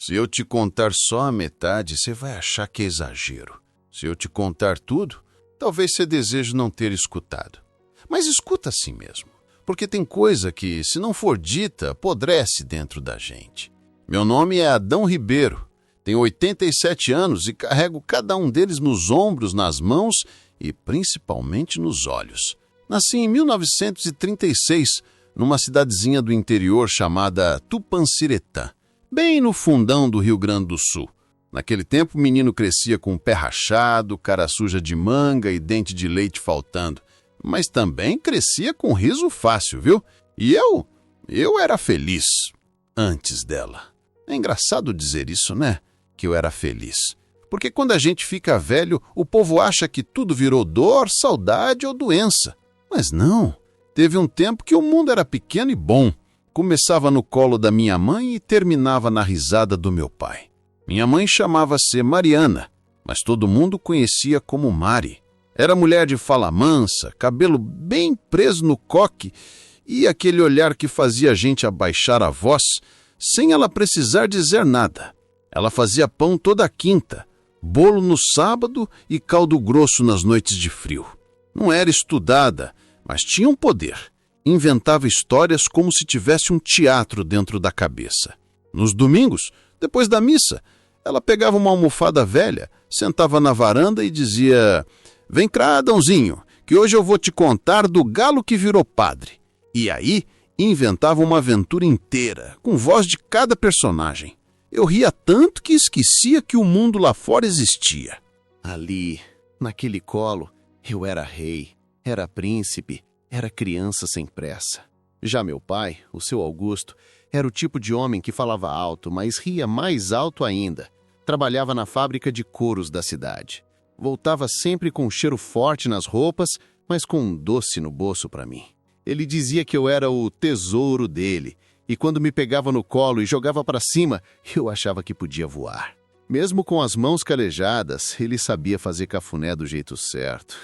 Se eu te contar só a metade, você vai achar que é exagero. Se eu te contar tudo, talvez você deseje não ter escutado. Mas escuta assim mesmo, porque tem coisa que, se não for dita, apodrece dentro da gente. Meu nome é Adão Ribeiro, tenho 87 anos e carrego cada um deles nos ombros, nas mãos e principalmente nos olhos. Nasci em 1936, numa cidadezinha do interior chamada Tupanciretã, bem no fundão do Rio Grande do Sul. Naquele tempo, o menino crescia com o pé rachado, cara suja de manga e dente de leite faltando. Mas também crescia com riso fácil, viu? E eu era feliz antes dela. É engraçado dizer isso, né? Que eu era feliz. Porque quando a gente fica velho, o povo acha que tudo virou dor, saudade ou doença. Mas não. Teve um tempo que o mundo era pequeno e bom. Começava no colo da minha mãe e terminava na risada do meu pai. Minha mãe chamava-se Mariana, mas todo mundo conhecia como Mari. Era mulher de fala mansa, cabelo bem preso no coque e aquele olhar que fazia a gente abaixar a voz sem ela precisar dizer nada. Ela fazia pão toda quinta, bolo no sábado e caldo grosso nas noites de frio. Não era estudada, mas tinha um poder. Inventava histórias como se tivesse um teatro dentro da cabeça. Nos domingos, depois da missa, ela pegava uma almofada velha, sentava na varanda e dizia: "Vem cá, Adãozinho, que hoje eu vou te contar do galo que virou padre." E aí inventava uma aventura inteira, com voz de cada personagem. Eu ria tanto que esquecia que o mundo lá fora existia. Ali, naquele colo, eu era rei, era príncipe, era criança sem pressa. Já meu pai, o seu Augusto, era o tipo de homem que falava alto, mas ria mais alto ainda. Trabalhava na fábrica de couros da cidade. Voltava sempre com um cheiro forte nas roupas, mas com um doce no bolso para mim. Ele dizia que eu era o tesouro dele, e quando me pegava no colo e jogava para cima, eu achava que podia voar. Mesmo com as mãos calejadas, ele sabia fazer cafuné do jeito certo.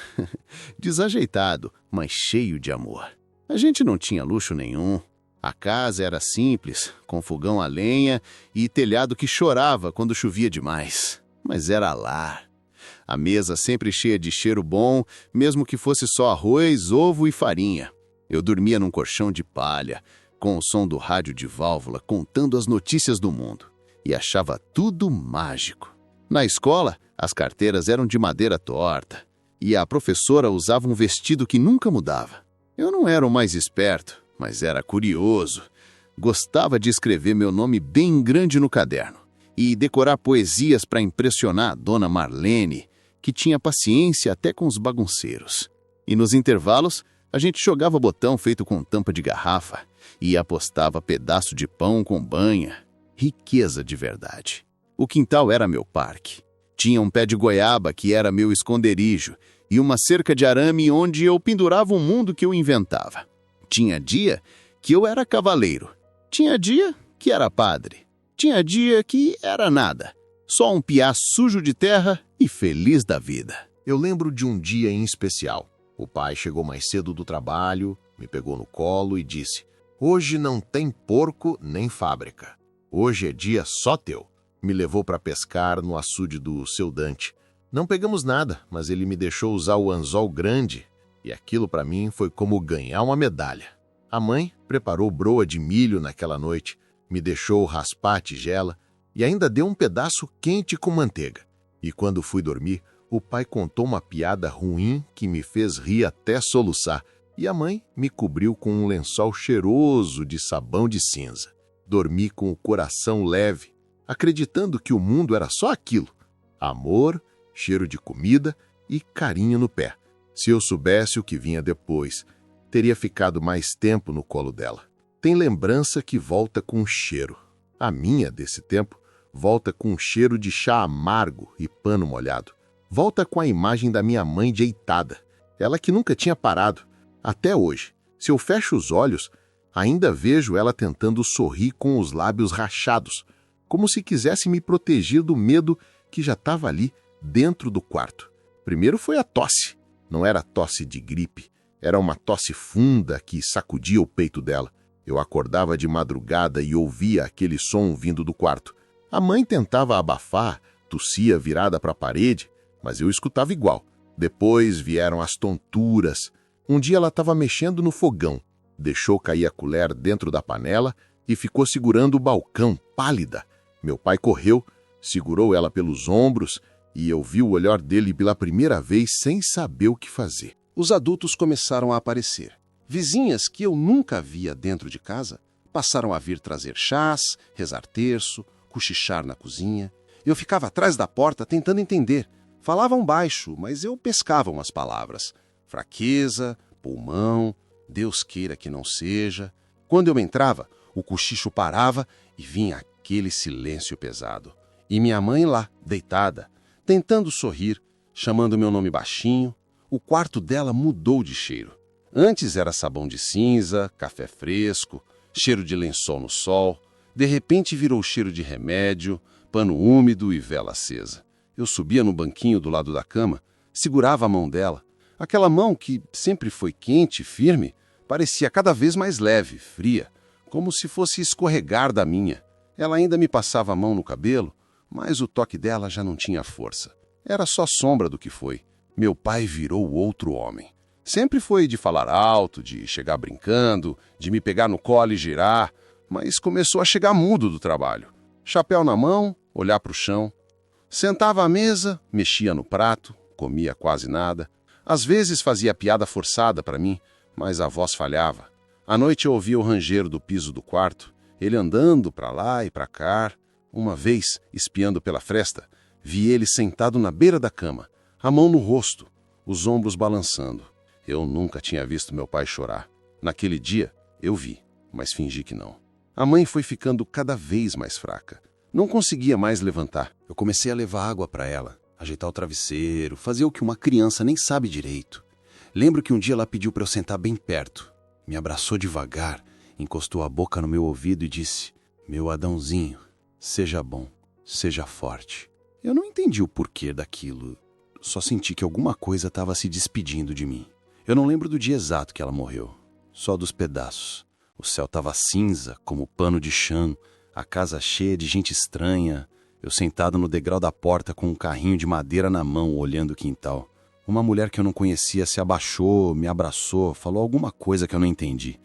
Desajeitado, mas cheio de amor. A gente não tinha luxo nenhum. A casa era simples, com fogão a lenha e telhado que chorava quando chovia demais. Mas era lá. A mesa sempre cheia de cheiro bom, mesmo que fosse só arroz, ovo e farinha. Eu dormia num colchão de palha, com o som do rádio de válvula contando as notícias do mundo. E achava tudo mágico. Na escola, as carteiras eram de madeira torta. E a professora usava um vestido que nunca mudava. Eu não era o mais esperto, mas era curioso. Gostava de escrever meu nome bem grande no caderno e decorar poesias para impressionar a dona Marlene, que tinha paciência até com os bagunceiros. E nos intervalos, a gente jogava botão feito com tampa de garrafa e apostava pedaço de pão com banha. Riqueza de verdade. O quintal era meu parque. Tinha um pé de goiaba que era meu esconderijo e uma cerca de arame onde eu pendurava um mundo que eu inventava. Tinha dia que eu era cavaleiro. Tinha dia que era padre. Tinha dia que era nada. Só um piá sujo de terra e feliz da vida. Eu lembro de um dia em especial. O pai chegou mais cedo do trabalho, me pegou no colo e disse: "Hoje não tem porco nem fábrica. Hoje é dia só teu." Me levou para pescar no açude do seu Dante. Não pegamos nada, mas ele me deixou usar o anzol grande e aquilo para mim foi como ganhar uma medalha. A mãe preparou broa de milho naquela noite, me deixou raspar a tigela e ainda deu um pedaço quente com manteiga. E quando fui dormir, o pai contou uma piada ruim que me fez rir até soluçar e a mãe me cobriu com um lençol cheiroso de sabão de cinza. Dormi com o coração leve, acreditando que o mundo era só aquilo: amor, cheiro de comida e carinho no pé. Se eu soubesse o que vinha depois, teria ficado mais tempo no colo dela. Tem lembrança que volta com cheiro. A minha, desse tempo, volta com cheiro de chá amargo e pano molhado. Volta com a imagem da minha mãe deitada, ela que nunca tinha parado. Até hoje, se eu fecho os olhos, ainda vejo ela tentando sorrir com os lábios rachados, como se quisesse me proteger do medo que já estava ali dentro do quarto. Primeiro foi a tosse. Não era tosse de gripe, era uma tosse funda que sacudia o peito dela. Eu acordava de madrugada e ouvia aquele som vindo do quarto. A mãe tentava abafar, tossia virada para a parede, mas eu escutava igual. Depois vieram as tonturas. Um dia ela estava mexendo no fogão, deixou cair a colher dentro da panela e ficou segurando o balcão, pálida. Meu pai correu, segurou ela pelos ombros e eu vi o olhar dele pela primeira vez sem saber o que fazer. Os adultos começaram a aparecer. Vizinhas que eu nunca via dentro de casa passaram a vir trazer chás, rezar terço, cochichar na cozinha. Eu ficava atrás da porta tentando entender. Falavam baixo, mas eu pescava umas palavras. Fraqueza, pulmão, Deus queira que não seja. Quando eu entrava, o cochicho parava e vinha aquele silêncio pesado. E minha mãe lá, deitada, tentando sorrir, chamando meu nome baixinho. O quarto dela mudou de cheiro. Antes era sabão de cinza, café fresco, cheiro de lençol no sol. De repente virou cheiro de remédio, pano úmido e vela acesa. Eu subia no banquinho do lado da cama, segurava a mão dela. Aquela mão que sempre foi quente e firme, parecia cada vez mais leve, fria, como se fosse escorregar da minha. Ela ainda me passava a mão no cabelo, mas o toque dela já não tinha força. Era só sombra do que foi. Meu pai virou outro homem. Sempre foi de falar alto, de chegar brincando, de me pegar no colo e girar, mas começou a chegar mudo do trabalho. Chapéu na mão, olhar para o chão. Sentava à mesa, mexia no prato, comia quase nada. Às vezes fazia piada forçada para mim, mas a voz falhava. À noite eu ouvia o rangeiro do piso do quarto, ele andando para lá e para cá. Uma vez, espiando pela fresta, vi ele sentado na beira da cama, a mão no rosto, os ombros balançando. Eu nunca tinha visto meu pai chorar. Naquele dia, eu vi, mas fingi que não. A mãe foi ficando cada vez mais fraca. Não conseguia mais levantar. Eu comecei a levar água para ela, ajeitar o travesseiro, fazer o que uma criança nem sabe direito. Lembro que um dia ela pediu para eu sentar bem perto. Me abraçou devagar, encostou a boca no meu ouvido e disse: "Meu Adãozinho, seja bom, seja forte." Eu não entendi o porquê daquilo. Só senti que alguma coisa estava se despedindo de mim. Eu não lembro do dia exato que ela morreu, só dos pedaços. O céu estava cinza, como pano de chão, a casa cheia de gente estranha. Eu sentado no degrau da porta com um carrinho de madeira na mão, olhando o quintal. Uma mulher que eu não conhecia se abaixou, me abraçou, falou alguma coisa que eu não entendi.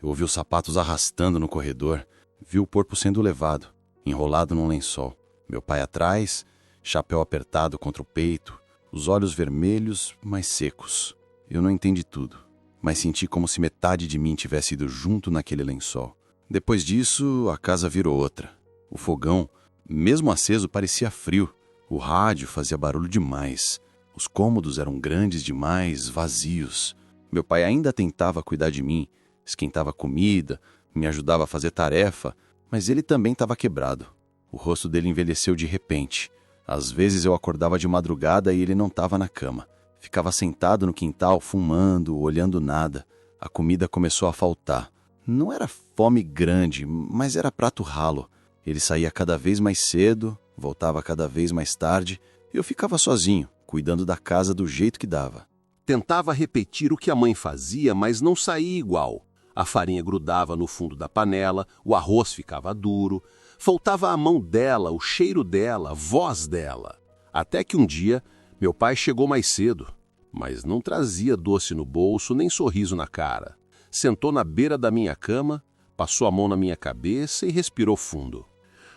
Eu ouvi os sapatos arrastando no corredor, vi o corpo sendo levado, enrolado num lençol. Meu pai atrás, chapéu apertado contra o peito, os olhos vermelhos, mas secos. Eu não entendi tudo, mas senti como se metade de mim tivesse ido junto naquele lençol. Depois disso, a casa virou outra. O fogão, mesmo aceso, parecia frio. O rádio fazia barulho demais. Os cômodos eram grandes demais, vazios. Meu pai ainda tentava cuidar de mim, esquentava comida, me ajudava a fazer tarefa, mas ele também estava quebrado. O rosto dele envelheceu de repente. Às vezes eu acordava de madrugada e ele não estava na cama. Ficava sentado no quintal, fumando, olhando nada. A comida começou a faltar. Não era fome grande, mas era prato ralo. Ele saía cada vez mais cedo, voltava cada vez mais tarde, e eu ficava sozinho, cuidando da casa do jeito que dava. Tentava repetir o que a mãe fazia, mas não saía igual. A farinha grudava no fundo da panela, o arroz ficava duro, faltava a mão dela, o cheiro dela, a voz dela. Até que um dia, meu pai chegou mais cedo, mas não trazia doce no bolso nem sorriso na cara. Sentou na beira da minha cama, passou a mão na minha cabeça e respirou fundo.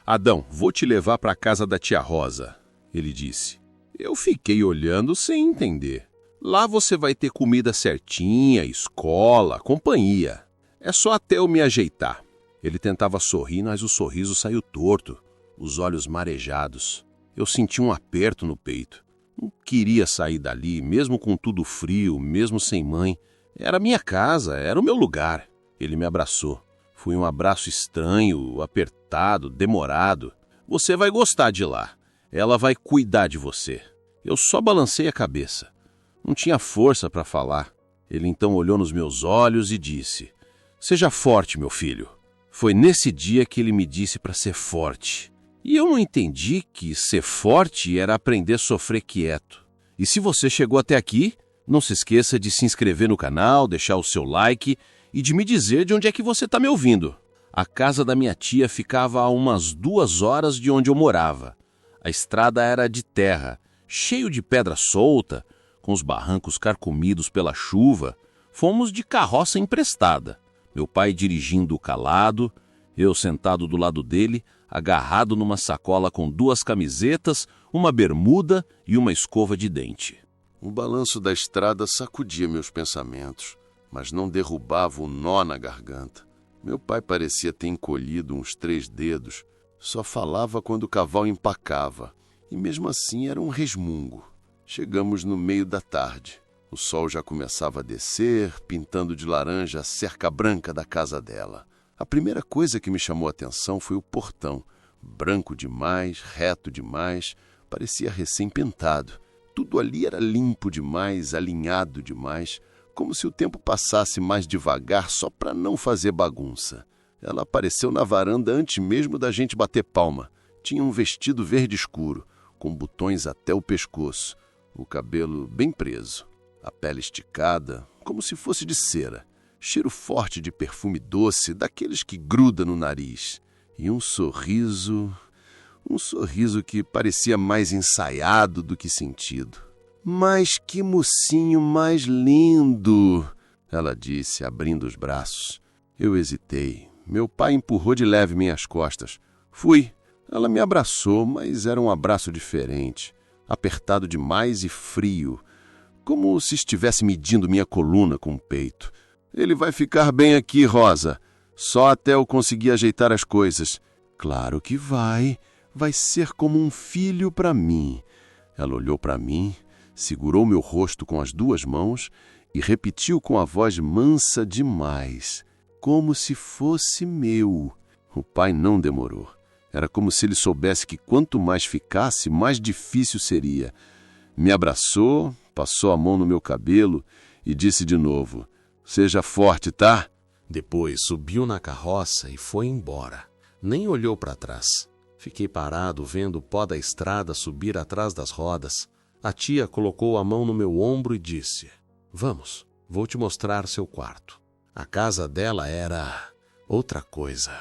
"Adão, vou te levar para a casa da tia Rosa", ele disse. Eu fiquei olhando sem entender. "Lá você vai ter comida certinha, escola, companhia. É só até eu me ajeitar." Ele tentava sorrir, mas o sorriso saiu torto, os olhos marejados. Eu senti um aperto no peito. Não queria sair dali, mesmo com tudo frio, mesmo sem mãe. Era minha casa, era o meu lugar. Ele me abraçou. Foi um abraço estranho, apertado, demorado. "Você vai gostar de lá. Ela vai cuidar de você." Eu só balancei a cabeça. Não tinha força para falar. Ele então olhou nos meus olhos e disse: "Seja forte, meu filho." Foi nesse dia que ele me disse para ser forte. E eu não entendi que ser forte era aprender a sofrer quieto. E se você chegou até aqui, não se esqueça de se inscrever no canal, deixar o seu like e de me dizer de onde é que você está me ouvindo. A casa da minha tia ficava a umas 2 horas de onde eu morava. A estrada era de terra, cheio de pedra solta, com os barrancos carcomidos pela chuva. Fomos de carroça emprestada. Meu pai dirigindo calado, eu sentado do lado dele, agarrado numa sacola com 2 camisetas, uma bermuda e uma escova de dente. O balanço da estrada sacudia meus pensamentos, mas não derrubava o nó na garganta. Meu pai parecia ter encolhido uns 3 dedos, só falava quando o cavalo empacava, e mesmo assim era um resmungo. Chegamos no meio da tarde. O sol já começava a descer, pintando de laranja a cerca branca da casa dela. A primeira coisa que me chamou a atenção foi o portão. Branco demais, reto demais, parecia recém-pintado. Tudo ali era limpo demais, alinhado demais, como se o tempo passasse mais devagar só para não fazer bagunça. Ela apareceu na varanda antes mesmo da gente bater palma. Tinha um vestido verde escuro, com botões até o pescoço, o cabelo bem preso, a pele esticada, como se fosse de cera, cheiro forte de perfume doce, daqueles que gruda no nariz, e um sorriso que parecia mais ensaiado do que sentido. Mas que mocinho mais lindo! Ela disse, abrindo os braços. Eu hesitei. Meu pai empurrou de leve minhas costas. Fui. Ela me abraçou, mas era um abraço diferente, apertado demais e frio, como se estivesse medindo minha coluna com o peito. Ele vai ficar bem aqui, Rosa, só até eu conseguir ajeitar as coisas. Claro que vai. Vai ser como um filho para mim. Ela olhou para mim, segurou meu rosto com as 2 mãos e repetiu com a voz mansa demais, como se fosse meu. O pai não demorou. Era como se ele soubesse que quanto mais ficasse, mais difícil seria. Me abraçou, passou a mão no meu cabelo e disse de novo, seja forte, tá? Depois subiu na carroça e foi embora. Nem olhou para trás. Fiquei parado vendo o pó da estrada subir atrás das rodas. A tia colocou a mão no meu ombro e disse, vamos, vou te mostrar seu quarto. A casa dela era outra coisa.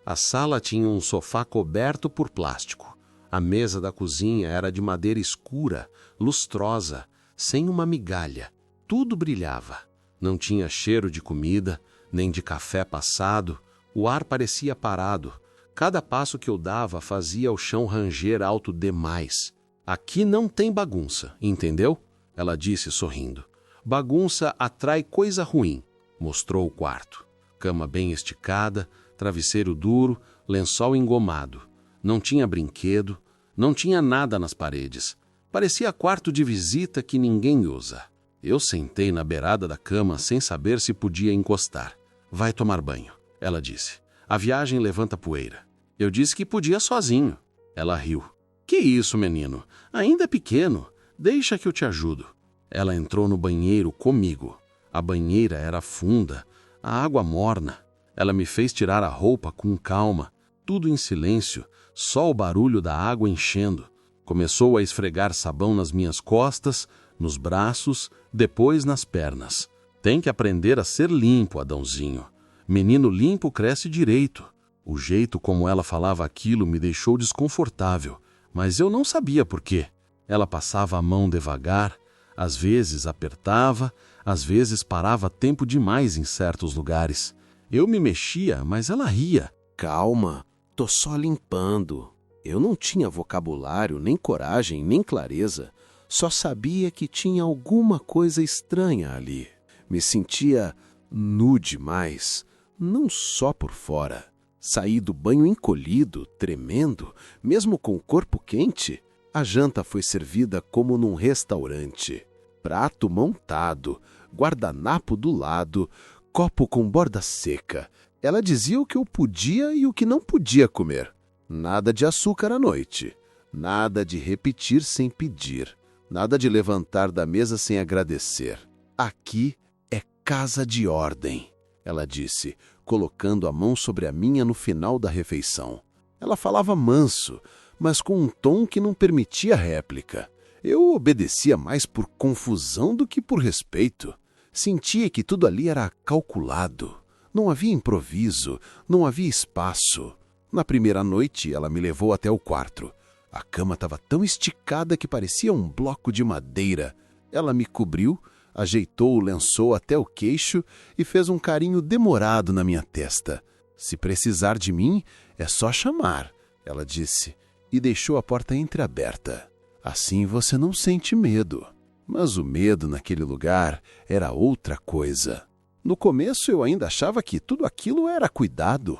A sala tinha um sofá coberto por plástico. A mesa da cozinha era de madeira escura, lustrosa, sem uma migalha. Tudo brilhava. Não tinha cheiro de comida, nem de café passado. O ar parecia parado. Cada passo que eu dava fazia o chão ranger alto demais. Aqui não tem bagunça, entendeu? Ela disse sorrindo. Bagunça atrai coisa ruim. Mostrou o quarto. Cama bem esticada, travesseiro duro, lençol engomado. Não tinha brinquedo, não tinha nada nas paredes. Parecia quarto de visita que ninguém usa. Eu sentei na beirada da cama sem saber se podia encostar. Vai tomar banho, ela disse. A viagem levanta poeira. Eu disse que podia sozinho. Ela riu. Que isso, menino? Ainda é pequeno. Deixa que eu te ajudo. Ela entrou no banheiro comigo. A banheira era funda, a água morna. Ela me fez tirar a roupa com calma, tudo em silêncio, só o barulho da água enchendo. Começou a esfregar sabão nas minhas costas, nos braços, depois nas pernas. Tem que aprender a ser limpo, Adãozinho. Menino limpo cresce direito. O jeito como ela falava aquilo me deixou desconfortável, mas eu não sabia por quê. Ela passava a mão devagar, às vezes apertava, às vezes parava tempo demais em certos lugares. Eu me mexia, mas ela ria. Calma, tô só limpando. Eu não tinha vocabulário, nem coragem, nem clareza. Só sabia que tinha alguma coisa estranha ali. Me sentia nu demais, não só por fora. Saí do banho encolhido, tremendo, mesmo com o corpo quente. A janta foi servida como num restaurante. Prato montado, guardanapo do lado, copo com borda seca. Ela dizia o que eu podia e o que não podia comer. Nada de açúcar à noite. Nada de repetir sem pedir. Nada de levantar da mesa sem agradecer. Aqui é casa de ordem, ela disse, colocando a mão sobre a minha no final da refeição. Ela falava manso, mas com um tom que não permitia réplica. Eu obedecia mais por confusão do que por respeito. Sentia que tudo ali era calculado. Não havia improviso, não havia espaço. Na primeira noite, ela me levou até o quarto. A cama estava tão esticada que parecia um bloco de madeira. Ela me cobriu, ajeitou o lençol até o queixo e fez um carinho demorado na minha testa. Se precisar de mim, é só chamar, ela disse, e deixou a porta entreaberta. Assim você não sente medo. Mas o medo naquele lugar era outra coisa. No começo eu ainda achava que tudo aquilo era cuidado.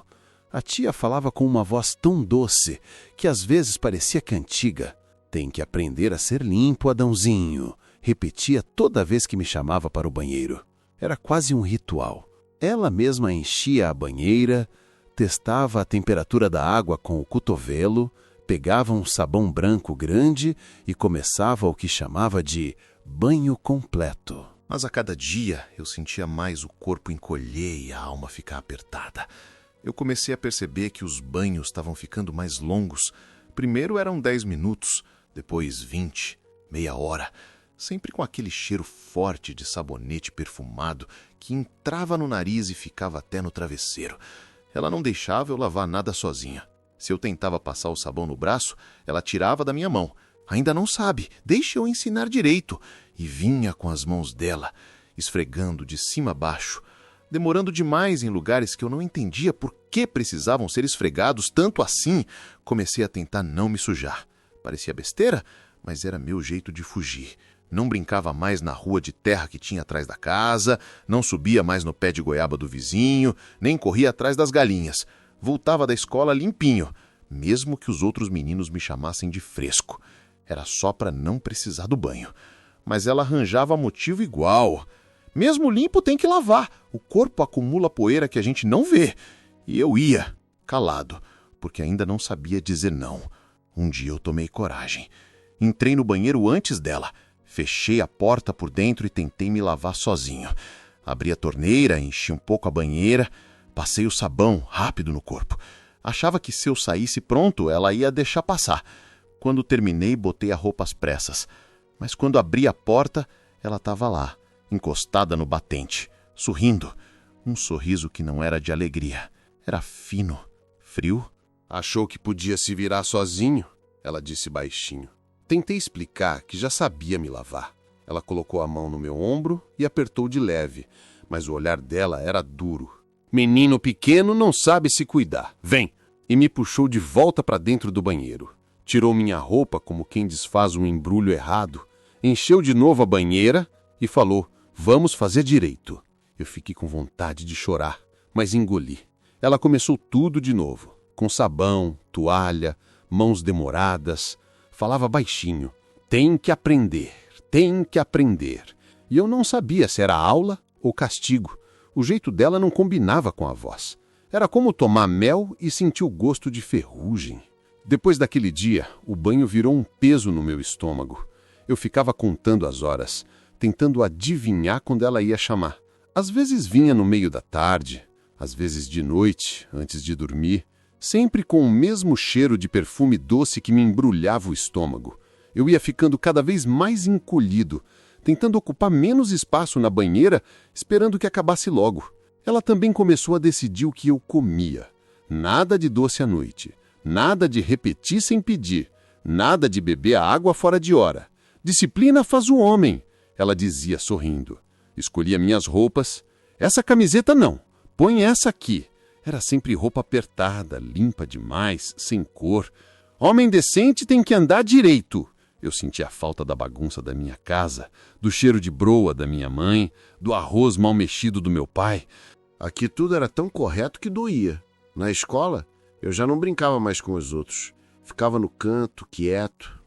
A tia falava com uma voz tão doce que às vezes parecia cantiga. Tem que aprender a ser limpo, Adãozinho, repetia toda vez que me chamava para o banheiro. Era quase um ritual. Ela mesma enchia a banheira, testava a temperatura da água com o cotovelo, pegava um sabão branco grande e começava o que chamava de banho completo. Mas a cada dia eu sentia mais o corpo encolher e a alma ficar apertada. Eu comecei a perceber que os banhos estavam ficando mais longos. Primeiro eram 10 minutos, depois 20, meia hora, sempre com aquele cheiro forte de sabonete perfumado que entrava no nariz e ficava até no travesseiro. Ela não deixava eu lavar nada sozinha. Se eu tentava passar o sabão no braço, ela tirava da minha mão. Ainda não sabe, deixa eu ensinar direito. E vinha com as mãos dela, esfregando de cima a baixo, demorando demais em lugares que eu não entendia por que precisavam ser esfregados tanto assim. Comecei a tentar não me sujar. Parecia besteira, mas era meu jeito de fugir. Não brincava mais na rua de terra que tinha atrás da casa, não subia mais no pé de goiaba do vizinho, nem corria atrás das galinhas. Voltava da escola limpinho, mesmo que os outros meninos me chamassem de fresco. Era só para não precisar do banho. Mas ela arranjava motivo igual. Mesmo limpo tem que lavar. O corpo acumula poeira que a gente não vê. E eu ia, calado, porque ainda não sabia dizer não. Um dia eu tomei coragem. Entrei no banheiro antes dela. Fechei a porta por dentro e tentei me lavar sozinho. Abri a torneira, enchi um pouco a banheira, passei o sabão rápido no corpo. Achava que se eu saísse pronto, ela ia deixar passar. Quando terminei, botei a roupa às pressas. Mas quando abri a porta, ela estava lá, encostada no batente, sorrindo. Um sorriso que não era de alegria. Era fino, frio. Achou que podia se virar sozinho? Ela disse baixinho. Tentei explicar que já sabia me lavar. Ela colocou a mão no meu ombro e apertou de leve, mas o olhar dela era duro. Menino pequeno não sabe se cuidar. Vem! E me puxou de volta para dentro do banheiro. Tirou minha roupa como quem desfaz um embrulho errado, encheu de novo a banheira e falou, vamos fazer direito. Eu fiquei com vontade de chorar, mas engoli. Ela começou tudo de novo, com sabão, toalha, mãos demoradas. Falava baixinho, tem que aprender, tem que aprender. E eu não sabia se era aula ou castigo. O jeito dela não combinava com a voz. Era como tomar mel e sentir o gosto de ferrugem. Depois daquele dia, o banho virou um peso no meu estômago. Eu ficava contando as horas, tentando adivinhar quando ela ia chamar. Às vezes vinha no meio da tarde, às vezes de noite, antes de dormir, sempre com o mesmo cheiro de perfume doce que me embrulhava o estômago. Eu ia ficando cada vez mais encolhido, tentando ocupar menos espaço na banheira, esperando que acabasse logo. Ela também começou a decidir o que eu comia. Nada de doce à noite, nada de repetir sem pedir, nada de beber a água fora de hora. Disciplina faz o homem, ela dizia sorrindo. Escolhia minhas roupas. Essa camiseta não, põe essa aqui. Era sempre roupa apertada, limpa demais, sem cor. Homem decente tem que andar direito. Eu sentia a falta da bagunça da minha casa, do cheiro de broa da minha mãe, do arroz mal mexido do meu pai. Aqui tudo era tão correto que doía. Na escola, eu já não brincava mais com os outros. Ficava no canto, quieto.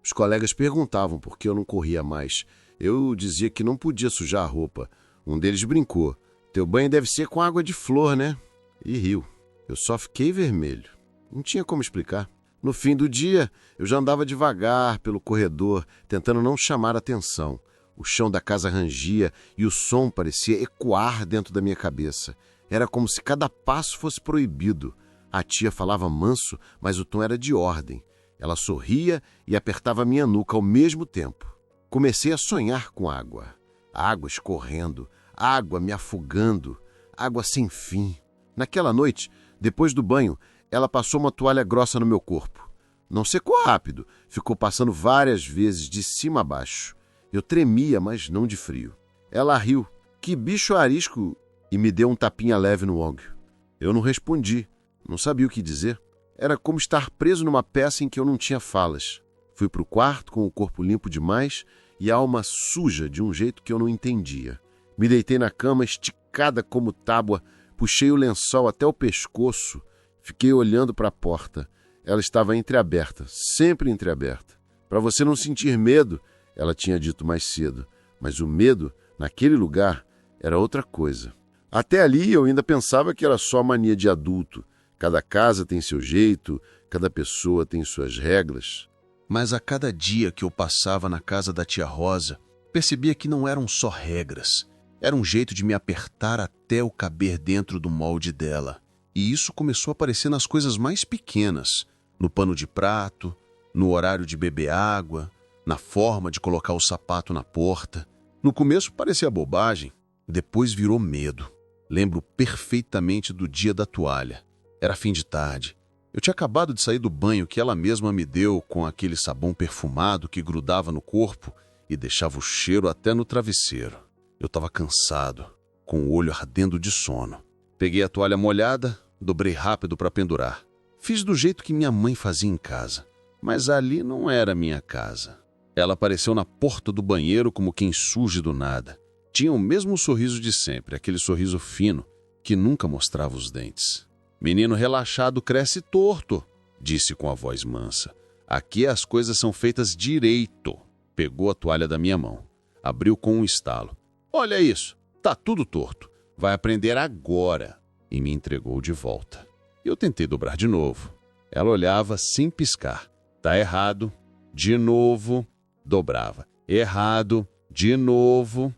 Os colegas perguntavam por que eu não corria mais. Eu dizia que não podia sujar a roupa. Um deles brincou. Teu banho deve ser com água de flor, né? E riu. Eu só fiquei vermelho. Não tinha como explicar. No fim do dia, eu já andava devagar pelo corredor, tentando não chamar atenção. O chão da casa rangia e o som parecia ecoar dentro da minha cabeça. Era como se cada passo fosse proibido. A tia falava manso, mas o tom era de ordem. Ela sorria e apertava minha nuca ao mesmo tempo. Comecei a sonhar com água. Água escorrendo, água me afogando, água sem fim. Naquela noite, depois do banho, ela passou uma toalha grossa no meu corpo. Não secou rápido, ficou passando várias vezes de cima a baixo. Eu tremia, mas não de frio. Ela riu. Que bicho arisco! E me deu um tapinha leve no ombro. Eu não respondi, não sabia o que dizer. Era como estar preso numa peça em que eu não tinha falas. Fui para o quarto com o corpo limpo demais e a alma suja de um jeito que eu não entendia. Me deitei na cama, esticada como tábua, puxei o lençol até o pescoço, fiquei olhando para a porta. Ela estava entreaberta, sempre entreaberta. Para você não sentir medo, ela tinha dito mais cedo, mas o medo, naquele lugar, era outra coisa. Até ali eu ainda pensava que era só mania de adulto. Cada casa tem seu jeito, cada pessoa tem suas regras. Mas a cada dia que eu passava na casa da tia Rosa, percebia que não eram só regras. Era um jeito de me apertar até eu caber dentro do molde dela. E isso começou a aparecer nas coisas mais pequenas. No pano de prato, no horário de beber água, na forma de colocar o sapato na porta. No começo parecia bobagem, depois virou medo. Lembro perfeitamente do dia da toalha. Era fim de tarde. Eu tinha acabado de sair do banho que ela mesma me deu com aquele sabão perfumado que grudava no corpo e deixava o cheiro até no travesseiro. Eu estava cansado, com o olho ardendo de sono. Peguei a toalha molhada, dobrei rápido para pendurar. Fiz do jeito que minha mãe fazia em casa, mas ali não era minha casa. Ela apareceu na porta do banheiro como quem surge do nada. Tinha o mesmo sorriso de sempre, aquele sorriso fino que nunca mostrava os dentes. Menino relaxado cresce torto, disse com a voz mansa. Aqui as coisas são feitas direito. Pegou a toalha da minha mão, abriu com um estalo. Olha isso, tá tudo torto. Vai aprender agora. E me entregou de volta. Eu tentei dobrar de novo. Ela olhava sem piscar. Tá errado. De novo. Dobrava. Errado. De novo.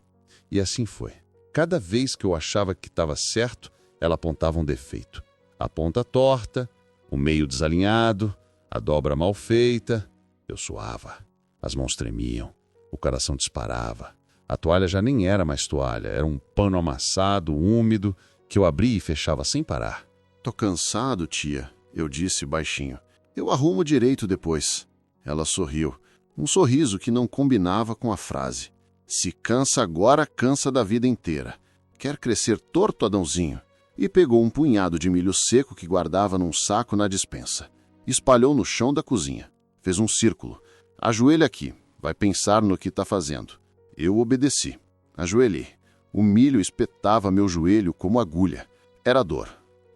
E assim foi. Cada vez que eu achava que estava certo, ela apontava um defeito. A ponta torta, o meio desalinhado, a dobra mal feita. Eu suava. As mãos tremiam. O coração disparava. A toalha já nem era mais toalha. Era um pano amassado, úmido, que eu abria e fechava sem parar. Tô cansado, tia, eu disse baixinho. Eu arrumo direito depois. Ela sorriu. Um sorriso que não combinava com a frase. Se cansa agora, cansa da vida inteira. Quer crescer torto, Adãozinho? E pegou um punhado de milho seco que guardava num saco na despensa. Espalhou no chão da cozinha. Fez um círculo. Ajoelha aqui. Vai pensar no que tá fazendo. Eu obedeci. Ajoelhei. O milho espetava meu joelho como agulha. Era dor.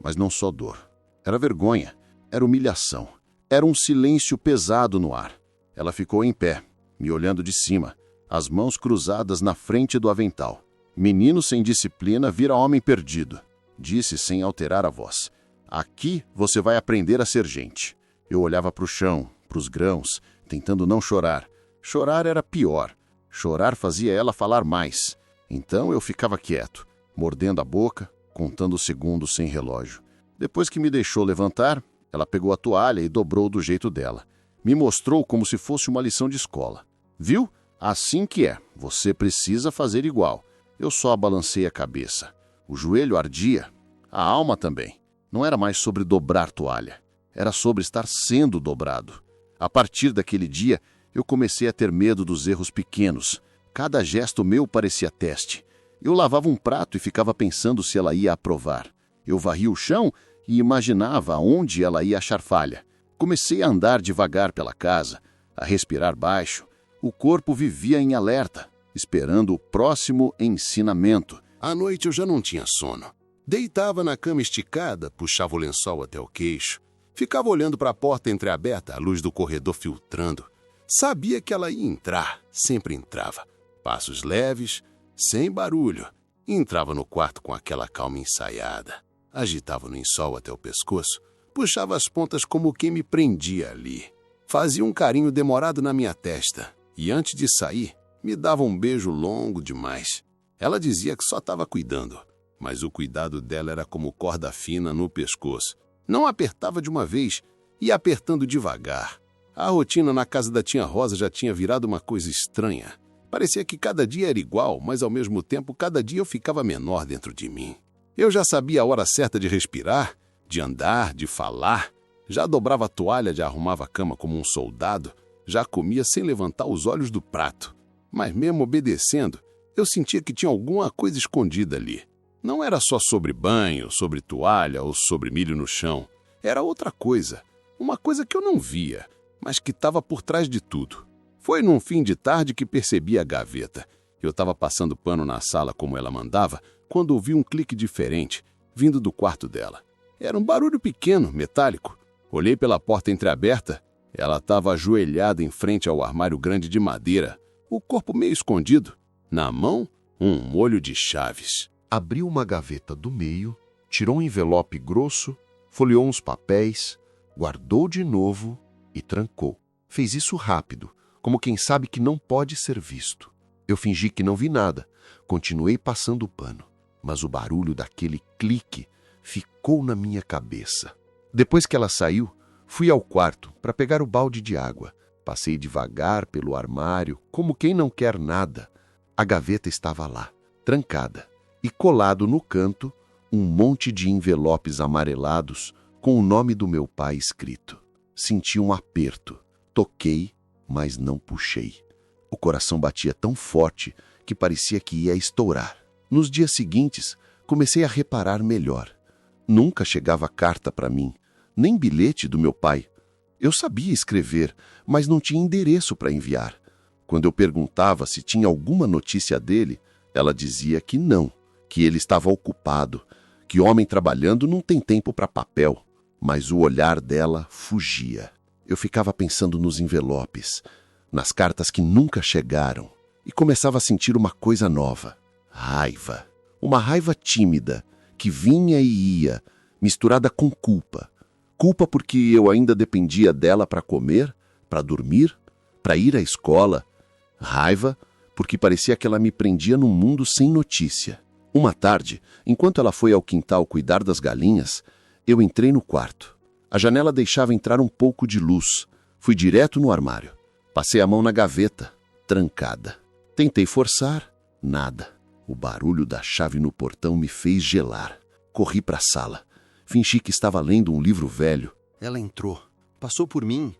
Mas não só dor. Era vergonha. Era humilhação. Era um silêncio pesado no ar. Ela ficou em pé, me olhando de cima, as mãos cruzadas na frente do avental. Menino sem disciplina vira homem perdido. Disse sem alterar a voz. Aqui você vai aprender a ser gente. Eu olhava para o chão, para os grãos, tentando não chorar. Chorar era pior. Chorar fazia ela falar mais. Então eu ficava quieto, mordendo a boca, contando os segundos sem relógio. Depois que me deixou levantar, ela pegou a toalha e dobrou do jeito dela. Me mostrou como se fosse uma lição de escola. Viu? Assim que é. Você precisa fazer igual. Eu só balancei a cabeça. O joelho ardia. A alma também. Não era mais sobre dobrar toalha. Era sobre estar sendo dobrado. A partir daquele dia, eu comecei a ter medo dos erros pequenos. Cada gesto meu parecia teste. Eu lavava um prato e ficava pensando se ela ia aprovar. Eu varria o chão e imaginava aonde ela ia achar falha. Comecei a andar devagar pela casa, a respirar baixo. O corpo vivia em alerta, esperando o próximo ensinamento. À noite eu já não tinha sono. Deitava na cama esticada, puxava o lençol até o queixo. Ficava olhando para a porta entreaberta, a luz do corredor filtrando. Sabia que ela ia entrar, sempre entrava. Passos leves, sem barulho. Entrava no quarto com aquela calma ensaiada. Agitava o lençol até o pescoço. Puxava as pontas como quem me prendia ali. Fazia um carinho demorado na minha testa. E antes de sair, me dava um beijo longo demais. Ela dizia que só estava cuidando. Mas o cuidado dela era como corda fina no pescoço. Não apertava de uma vez, ia apertando devagar. A rotina na casa da tia Rosa já tinha virado uma coisa estranha. Parecia que cada dia era igual, mas ao mesmo tempo cada dia eu ficava menor dentro de mim. Eu já sabia a hora certa de respirar, de andar, de falar. Já dobrava a toalha, já arrumava a cama como um soldado, já comia sem levantar os olhos do prato. Mas mesmo obedecendo, eu sentia que tinha alguma coisa escondida ali. Não era só sobre banho, sobre toalha ou sobre milho no chão. Era outra coisa. Uma coisa que eu não via, mas que estava por trás de tudo. Foi num fim de tarde que percebi a gaveta. Eu estava passando pano na sala como ela mandava, quando ouvi um clique diferente, vindo do quarto dela. Era um barulho pequeno, metálico. Olhei pela porta entreaberta. Ela estava ajoelhada em frente ao armário grande de madeira, o corpo meio escondido. Na mão, um molho de chaves. Abriu uma gaveta do meio, tirou um envelope grosso, folheou uns papéis, guardou de novo e trancou. Fez isso rápido, como quem sabe que não pode ser visto. Eu fingi que não vi nada, continuei passando o pano, mas o barulho daquele clique ficou na minha cabeça. Depois que ela saiu, fui ao quarto para pegar o balde de água. Passei devagar pelo armário, como quem não quer nada. A gaveta estava lá, trancada, e colado no canto, um monte de envelopes amarelados com o nome do meu pai escrito. Senti um aperto. Toquei, mas não puxei. O coração batia tão forte que parecia que ia estourar. Nos dias seguintes, comecei a reparar melhor. Nunca chegava carta para mim, nem bilhete do meu pai. Eu sabia escrever, mas não tinha endereço para enviar. Quando eu perguntava se tinha alguma notícia dele, ela dizia que não, que ele estava ocupado, que homem trabalhando não tem tempo para papel. Mas o olhar dela fugia. Eu ficava pensando nos envelopes, nas cartas que nunca chegaram, e começava a sentir uma coisa nova. Raiva. Uma raiva tímida, que vinha e ia, misturada com culpa. Culpa porque eu ainda dependia dela para comer, para dormir, para ir à escola. Raiva porque parecia que ela me prendia num mundo sem notícia. Uma tarde, enquanto ela foi ao quintal cuidar das galinhas, eu entrei no quarto. A janela deixava entrar um pouco de luz. Fui direto no armário. Passei a mão na gaveta, trancada. Tentei forçar, nada. O barulho da chave no portão me fez gelar. Corri para a sala. Fingi que estava lendo um livro velho. Ela entrou, passou por mim,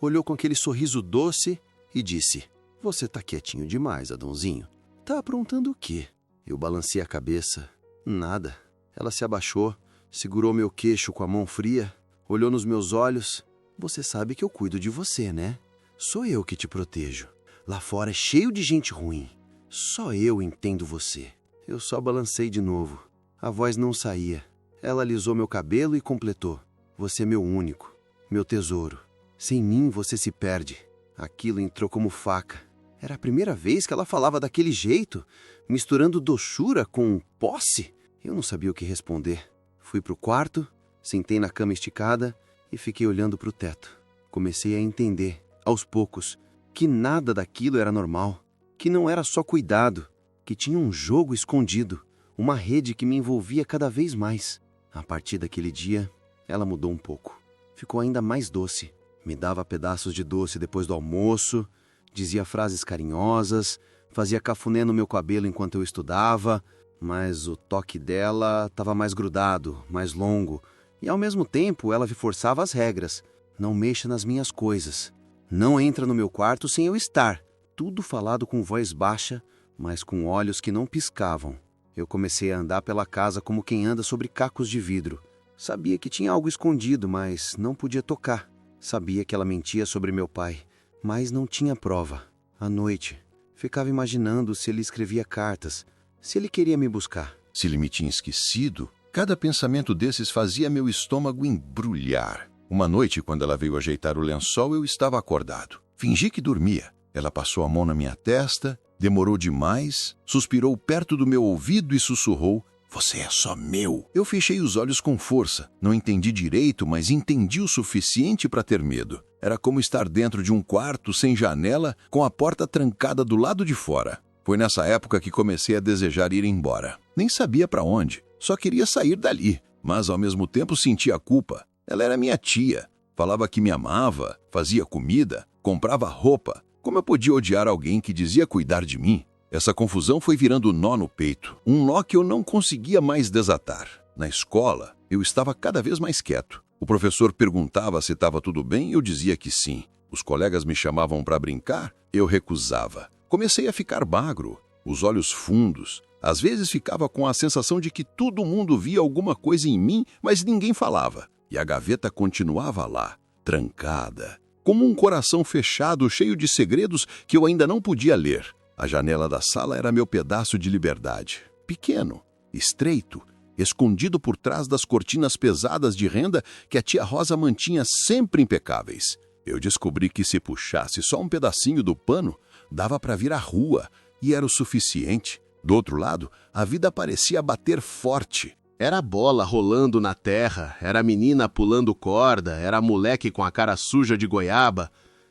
olhou com aquele sorriso doce e disse: "Você tá quietinho demais, Adãozinho. Tá aprontando o quê?" Eu balancei a cabeça. Nada. Ela se abaixou, segurou meu queixo com a mão fria, olhou nos meus olhos. "Você sabe que eu cuido de você, né? Sou eu que te protejo. Lá fora é cheio de gente ruim. Só eu entendo você." Eu só balancei de novo. A voz não saía. Ela alisou meu cabelo e completou: "Você é meu único, meu tesouro. Sem mim você se perde." Aquilo entrou como faca. Era a primeira vez que ela falava daquele jeito, misturando doçura com posse. Eu não sabia o que responder. Fui pro quarto, sentei na cama esticada e fiquei olhando pro teto. Comecei a entender, aos poucos, que nada daquilo era normal, que não era só cuidado, que tinha um jogo escondido, uma rede que me envolvia cada vez mais. A partir daquele dia, ela mudou um pouco. Ficou ainda mais doce. Me dava pedaços de doce depois do almoço, dizia frases carinhosas, fazia cafuné no meu cabelo enquanto eu estudava, mas o toque dela estava mais grudado, mais longo, e ao mesmo tempo ela me forçava as regras. Não mexa nas minhas coisas. Não entra no meu quarto sem eu estar. Tudo falado com voz baixa, mas com olhos que não piscavam. Eu comecei a andar pela casa como quem anda sobre cacos de vidro. Sabia que tinha algo escondido, mas não podia tocar. Sabia que ela mentia sobre meu pai, mas não tinha prova. À noite, ficava imaginando se ele escrevia cartas, se ele queria me buscar. Se ele me tinha esquecido, cada pensamento desses fazia meu estômago embrulhar. Uma noite, quando ela veio ajeitar o lençol, eu estava acordado. Fingi que dormia. Ela passou a mão na minha testa, demorou demais, suspirou perto do meu ouvido e sussurrou: "Você é só meu." Eu fechei os olhos com força. Não entendi direito, mas entendi o suficiente para ter medo. Era como estar dentro de um quarto sem janela, com a porta trancada do lado de fora. Foi nessa época que comecei a desejar ir embora. Nem sabia para onde, só queria sair dali, mas ao mesmo tempo sentia culpa. Ela era minha tia, falava que me amava, fazia comida, comprava roupa. Como eu podia odiar alguém que dizia cuidar de mim? Essa confusão foi virando nó no peito, um nó que eu não conseguia mais desatar. Na escola, eu estava cada vez mais quieto. O professor perguntava se estava tudo bem e eu dizia que sim. Os colegas me chamavam para brincar, eu recusava. Comecei a ficar magro, os olhos fundos. Às vezes ficava com a sensação de que todo mundo via alguma coisa em mim, mas ninguém falava. E a gaveta continuava lá, trancada, como um coração fechado, cheio de segredos que eu ainda não podia ler. A janela da sala era meu pedaço de liberdade. Pequeno, estreito, escondido por trás das cortinas pesadas de renda que a tia Rosa mantinha sempre impecáveis. Eu descobri que se puxasse só um pedacinho do pano, dava para vir à rua, e era o suficiente. Do outro lado, a vida parecia bater forte. Era a bola rolando na terra, era a menina pulando corda, era moleque com a cara suja de goiaba.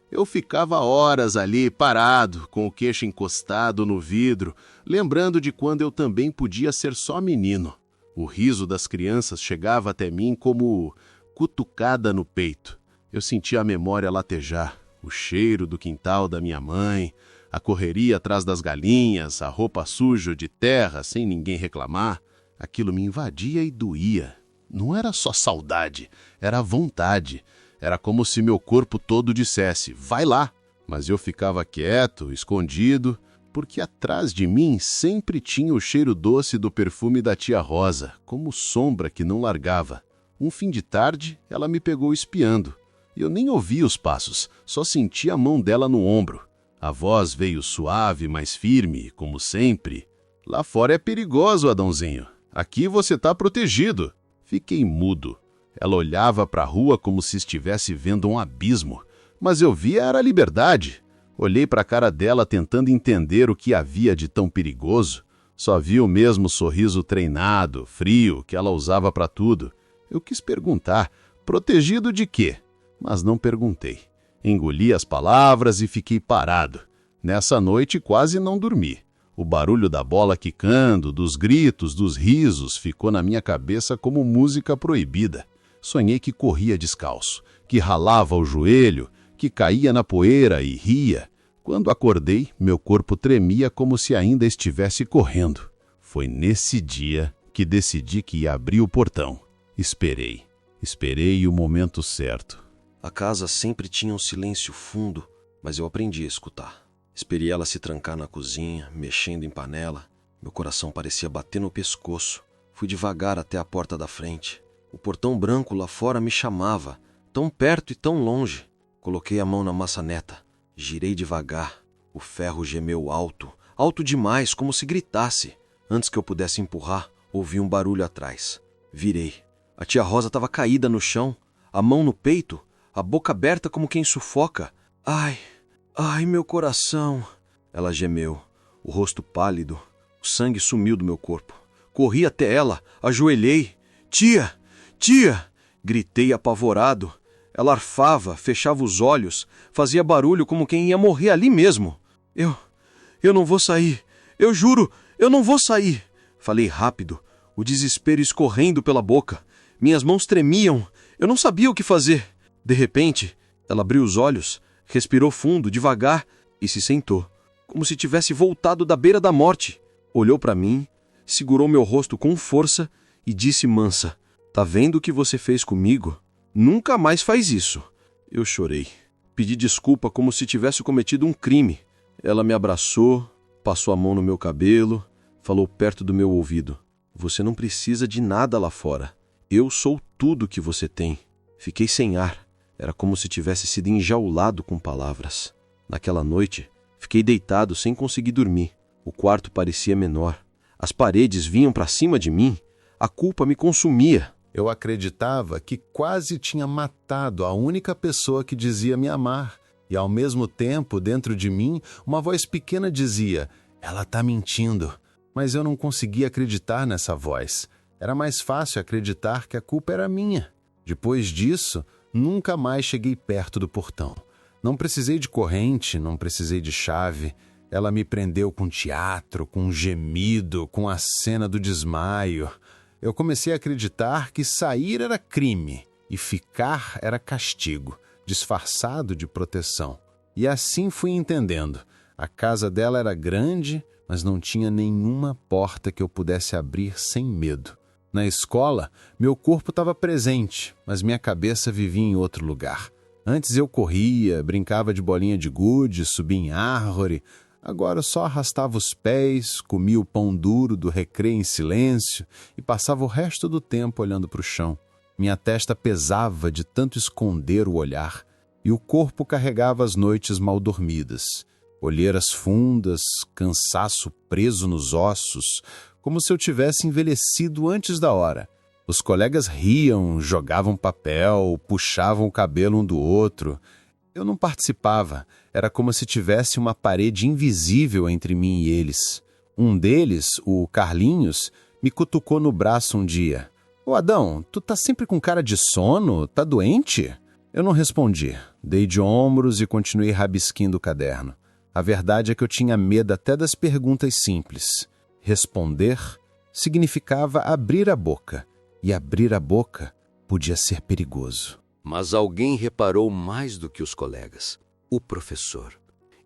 Eu ficava horas ali, parado, com o queixo encostado no vidro, lembrando de quando eu também podia ser só menino. O riso das crianças chegava até mim como cutucada no peito. Eu sentia a memória latejar, o cheiro do quintal da minha mãe, a correria atrás das galinhas, a roupa suja de terra sem ninguém reclamar. Aquilo me invadia e doía. Não era só saudade, era vontade. Era como se meu corpo todo dissesse, vai lá. Mas eu ficava quieto, escondido, porque atrás de mim sempre tinha o cheiro doce do perfume da tia Rosa, como sombra que não largava. Um fim de tarde, ela me pegou espiando. Eu nem ouvi os passos, só senti a mão dela no ombro. A voz veio suave, mas firme, como sempre. Lá fora é perigoso, Adãozinho. Aqui você tá protegido. Fiquei mudo. Ela olhava para a rua como se estivesse vendo um abismo. Mas eu via era a liberdade. Olhei para a cara dela tentando entender o que havia de tão perigoso. Só vi o mesmo sorriso treinado, frio, que ela usava para tudo. Eu quis perguntar, protegido de quê? Mas não perguntei. Engoli as palavras e fiquei parado. Nessa noite quase não dormi. O barulho da bola quicando, dos gritos, dos risos, ficou na minha cabeça como música proibida. Sonhei que corria descalço, que ralava o joelho, que caía na poeira e ria. Quando acordei, meu corpo tremia como se ainda estivesse correndo. Foi nesse dia que decidi que ia abrir o portão. Esperei. Esperei o momento certo. A casa sempre tinha um silêncio fundo, mas eu aprendi a escutar. Esperei ela se trancar na cozinha, mexendo em panela. Meu coração parecia bater no pescoço. Fui devagar até a porta da frente. O portão branco lá fora me chamava, tão perto e tão longe. Coloquei a mão na maçaneta. Girei devagar. O ferro gemeu alto, alto demais, como se gritasse. Antes que eu pudesse empurrar, ouvi um barulho atrás. Virei. A tia Rosa estava caída no chão, a mão no peito, a boca aberta como quem sufoca. Ai, ai, meu coração! Ela gemeu, o rosto pálido. O sangue sumiu do meu corpo. Corri até ela, ajoelhei. Tia! Tia! Gritei apavorado. Ela arfava, fechava os olhos, fazia barulho como quem ia morrer ali mesmo. Eu não vou sair. Eu juro, eu não vou sair. Falei rápido, o desespero escorrendo pela boca. Minhas mãos tremiam. Eu não sabia o que fazer. De repente, ela abriu os olhos, respirou fundo, devagar, e se sentou, como se tivesse voltado da beira da morte. Olhou para mim, segurou meu rosto com força e disse mansa, tá vendo o que você fez comigo? Nunca mais faz isso. Eu chorei. Pedi desculpa como se tivesse cometido um crime. Ela me abraçou, passou a mão no meu cabelo, falou perto do meu ouvido. Você não precisa de nada lá fora. Eu sou tudo que você tem. Fiquei sem ar. Era como se tivesse sido enjaulado com palavras. Naquela noite, fiquei deitado sem conseguir dormir. O quarto parecia menor. As paredes vinham para cima de mim. A culpa me consumia. Eu acreditava que quase tinha matado a única pessoa que dizia me amar. E ao mesmo tempo, dentro de mim, uma voz pequena dizia, ela tá mentindo. Mas eu não conseguia acreditar nessa voz. Era mais fácil acreditar que a culpa era minha. Depois disso, nunca mais cheguei perto do portão. Não precisei de corrente, não precisei de chave. Ela me prendeu com teatro, com um gemido, com a cena do desmaio. Eu comecei a acreditar que sair era crime e ficar era castigo, disfarçado de proteção. E assim fui entendendo. A casa dela era grande, mas não tinha nenhuma porta que eu pudesse abrir sem medo. Na escola, meu corpo estava presente, mas minha cabeça vivia em outro lugar. Antes eu corria, brincava de bolinha de gude, subia em árvore. Agora só arrastava os pés, comia o pão duro do recreio em silêncio e passava o resto do tempo olhando para o chão. Minha testa pesava de tanto esconder o olhar e o corpo carregava as noites mal dormidas. Olheiras fundas, cansaço preso nos ossos, como se eu tivesse envelhecido antes da hora. Os colegas riam, jogavam papel, puxavam o cabelo um do outro. Eu não participava, era como se tivesse uma parede invisível entre mim e eles. Um deles, o Carlinhos, me cutucou no braço um dia. Ô Adão, tu tá sempre com cara de sono? Tá doente? Eu não respondi, dei de ombros e continuei rabisquindo o caderno. A verdade é que eu tinha medo até das perguntas simples. Responder significava abrir a boca, e abrir a boca podia ser perigoso. Mas alguém reparou mais do que os colegas. O professor.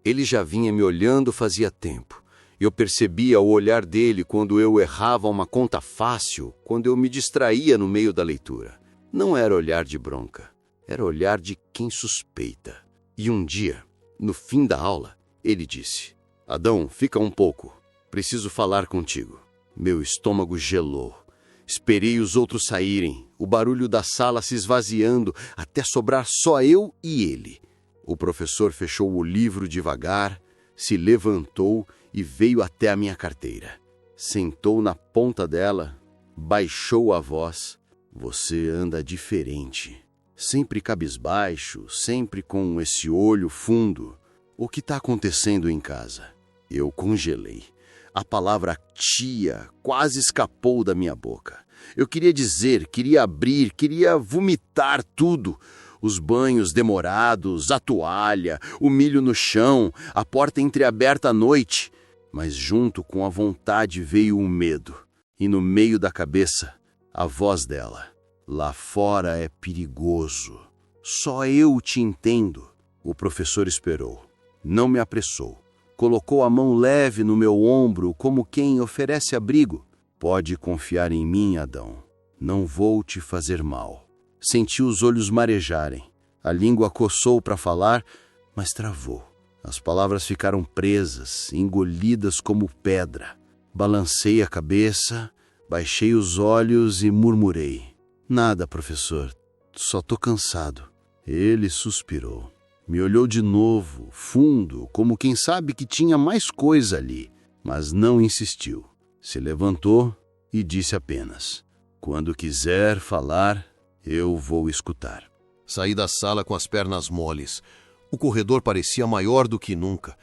Ele já vinha me olhando fazia tempo. Eu percebia o olhar dele quando eu errava uma conta fácil, quando eu me distraía no meio da leitura. Não era olhar de bronca, era olhar de quem suspeita. E um dia, no fim da aula, ele disse: Adão, fica um pouco. Preciso falar contigo. Meu estômago gelou. Esperei os outros saírem, o barulho da sala se esvaziando, até sobrar só eu e ele. O professor fechou o livro devagar, se levantou e veio até a minha carteira. Sentou na ponta dela, baixou a voz. Você anda diferente. Sempre cabisbaixo, sempre com esse olho fundo. O que está acontecendo em casa? Eu congelei. A palavra tia quase escapou da minha boca. Eu queria dizer, queria abrir, queria vomitar tudo. Os banhos demorados, a toalha, o milho no chão, a porta entreaberta à noite. Mas junto com a vontade veio o medo. E no meio da cabeça, a voz dela. Lá fora é perigoso. Só eu te entendo. O professor esperou. Não me apressou. Colocou a mão leve no meu ombro, como quem oferece abrigo. Pode confiar em mim, Adão. Não vou te fazer mal. Senti os olhos marejarem. A língua coçou para falar, mas travou. As palavras ficaram presas, engolidas como pedra. Balancei a cabeça, baixei os olhos e murmurei. Nada, professor. Só tô cansado. Ele suspirou. Me olhou de novo, fundo, como quem sabe que tinha mais coisa ali, mas não insistiu. Se levantou e disse apenas: quando quiser falar, eu vou escutar. Saí da sala com as pernas moles. O corredor parecia maior do que nunca.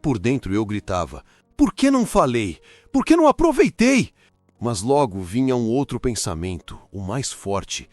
Por dentro eu gritava: por que não falei? Por que não aproveitei? Mas logo vinha um outro pensamento, o mais forte.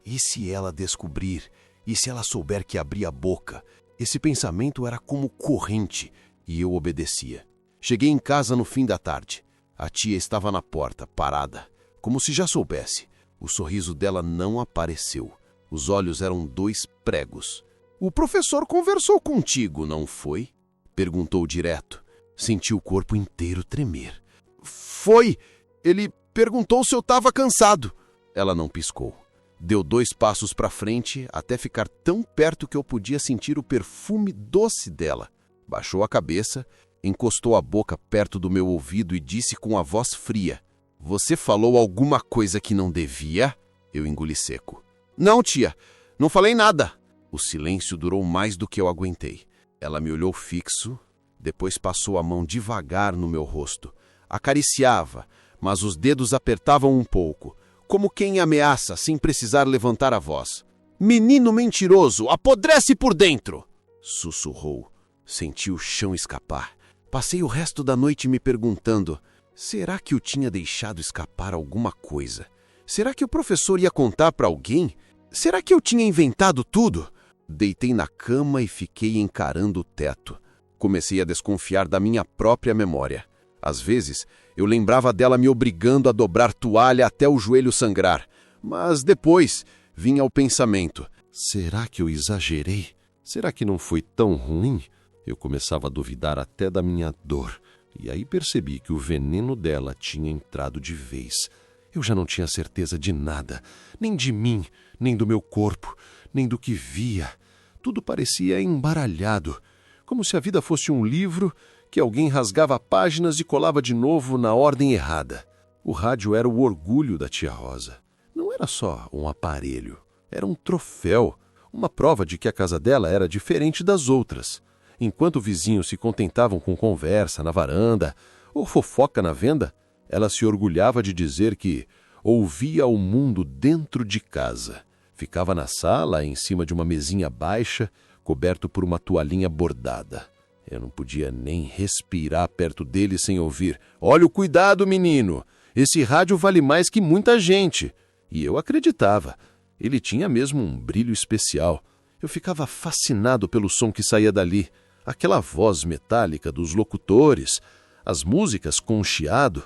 E se ela descobrir? E se ela souber que abri a boca? Esse pensamento era como corrente, e eu obedecia. Cheguei em casa no fim da tarde. A tia estava na porta, parada, como se já soubesse. O sorriso dela não apareceu. Os olhos eram 2 pregos. O professor conversou contigo, não foi? Perguntou direto. Senti o corpo inteiro tremer. Foi! Ele perguntou se eu estava cansado. Ela não piscou. Deu 2 passos para frente, até ficar tão perto que eu podia sentir o perfume doce dela. Baixou a cabeça, encostou a boca perto do meu ouvido e disse com a voz fria: você falou alguma coisa que não devia? Eu engoli seco. Não, tia, não falei nada. O silêncio durou mais do que eu aguentei. Ela me olhou fixo, depois passou a mão devagar no meu rosto. Acariciava, mas os dedos apertavam um pouco, como quem ameaça sem precisar levantar a voz. Menino mentiroso, apodrece por dentro! Sussurrou. Senti o chão escapar. Passei o resto da noite me perguntando: será que eu tinha deixado escapar alguma coisa? Será que o professor ia contar para alguém? Será que eu tinha inventado tudo? Deitei na cama e fiquei encarando o teto. Comecei a desconfiar da minha própria memória. Às vezes, eu lembrava dela me obrigando a dobrar toalha até o joelho sangrar. Mas depois vinha o pensamento: será que eu exagerei? Será que não foi tão ruim? Eu começava a duvidar até da minha dor. E aí percebi que o veneno dela tinha entrado de vez. Eu já não tinha certeza de nada, nem de mim, nem do meu corpo, nem do que via. Tudo parecia embaralhado, como se a vida fosse um livro que alguém rasgava páginas e colava de novo na ordem errada. O rádio era o orgulho da tia Rosa. Não era só um aparelho, era um troféu, uma prova de que a casa dela era diferente das outras. Enquanto vizinhos se contentavam com conversa na varanda ou fofoca na venda, ela se orgulhava de dizer que ouvia o mundo dentro de casa. Ficava na sala, em cima de uma mesinha baixa, coberto por uma toalhinha bordada. Eu não podia nem respirar perto dele sem ouvir: "Olha o cuidado, menino! Esse rádio vale mais que muita gente!" E eu acreditava. Ele tinha mesmo um brilho especial. Eu ficava fascinado pelo som que saía dali. Aquela voz metálica dos locutores, as músicas com chiado,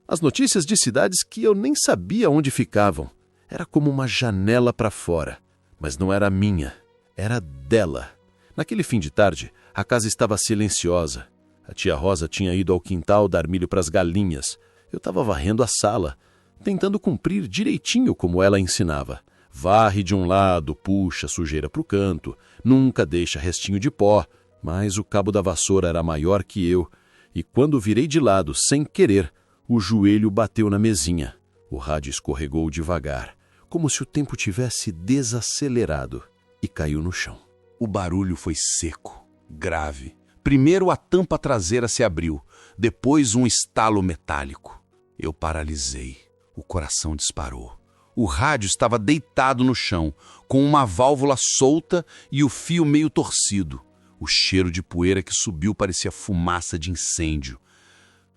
as notícias de cidades que eu nem sabia onde ficavam. Era como uma janela para fora. Mas não era minha, era dela. Naquele fim de tarde, a casa estava silenciosa. A tia Rosa tinha ido ao quintal dar milho para as galinhas. Eu estava varrendo a sala, tentando cumprir direitinho como ela ensinava. Varre de um lado, puxa a sujeira para o canto, nunca deixa restinho de pó. Mas o cabo da vassoura era maior que eu, e quando virei de lado, sem querer, o joelho bateu na mesinha. O rádio escorregou devagar, como se o tempo tivesse desacelerado, e caiu no chão. O barulho foi seco, grave. Primeiro a tampa traseira se abriu, depois um estalo metálico. Eu paralisei. O coração disparou. O rádio estava deitado no chão, com uma válvula solta e o fio meio torcido. O cheiro de poeira que subiu parecia fumaça de incêndio.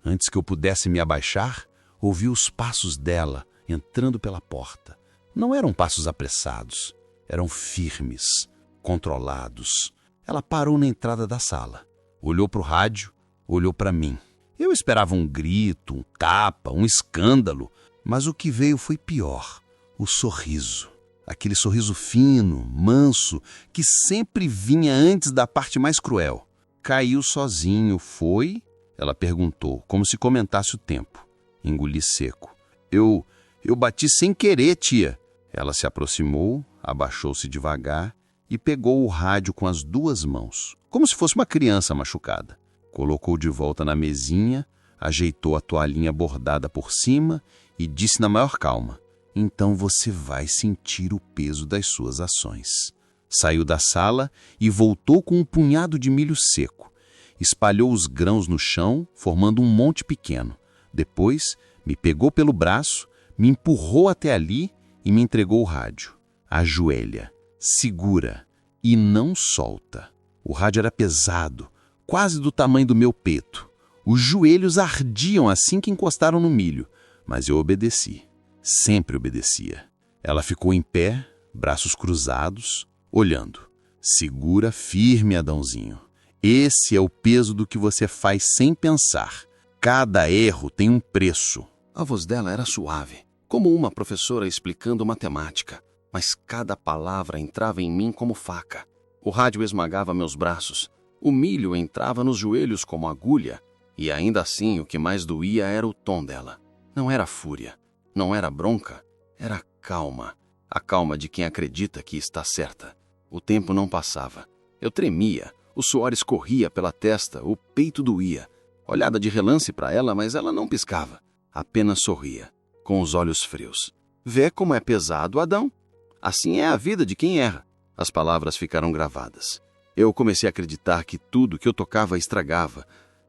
Antes que eu pudesse me abaixar, ouvi os passos dela entrando pela porta. Não eram passos apressados, eram firmes, controlados. Ela parou na entrada da sala, olhou para o rádio, olhou para mim. Eu esperava um grito, um tapa, um escândalo, mas o que veio foi pior: o sorriso. Aquele sorriso fino, manso, que sempre vinha antes da parte mais cruel. Caiu sozinho, foi? Ela perguntou, como se comentasse o tempo. Engoli seco. Eu bati sem querer, tia. Ela se aproximou, abaixou-se devagar e pegou o rádio com as duas mãos, como se fosse uma criança machucada. Colocou de volta na mesinha, ajeitou a toalhinha bordada por cima e disse na maior calma: "Então você vai sentir o peso das suas ações." Saiu da sala e voltou com um punhado de milho seco. Espalhou os grãos no chão, formando um monte pequeno. Depois, me pegou pelo braço, me empurrou até ali e me entregou o rádio. Ajoelha, segura e não solta. O rádio era pesado, quase do tamanho do meu peito. Os joelhos ardiam assim que encostaram no milho, mas eu obedeci. Sempre obedecia. Ela ficou em pé, braços cruzados, olhando. "Segura firme, Adãozinho. Esse é o peso do que você faz sem pensar. Cada erro tem um preço." A voz dela era suave, como uma professora explicando matemática, mas cada palavra entrava em mim como faca. O rádio esmagava meus braços, o milho entrava nos joelhos como agulha, e ainda assim o que mais doía era o tom dela. Não era fúria. Não era bronca, era calma. A calma de quem acredita que está certa. O tempo não passava. Eu tremia, o suor escorria pela testa, o peito doía. Olhada de relance para ela, mas ela não piscava. Apenas sorria, com os olhos frios. "Vê como é pesado, Adão? Assim é a vida de quem erra." As palavras ficaram gravadas. Eu comecei a acreditar que tudo que eu tocava estragava,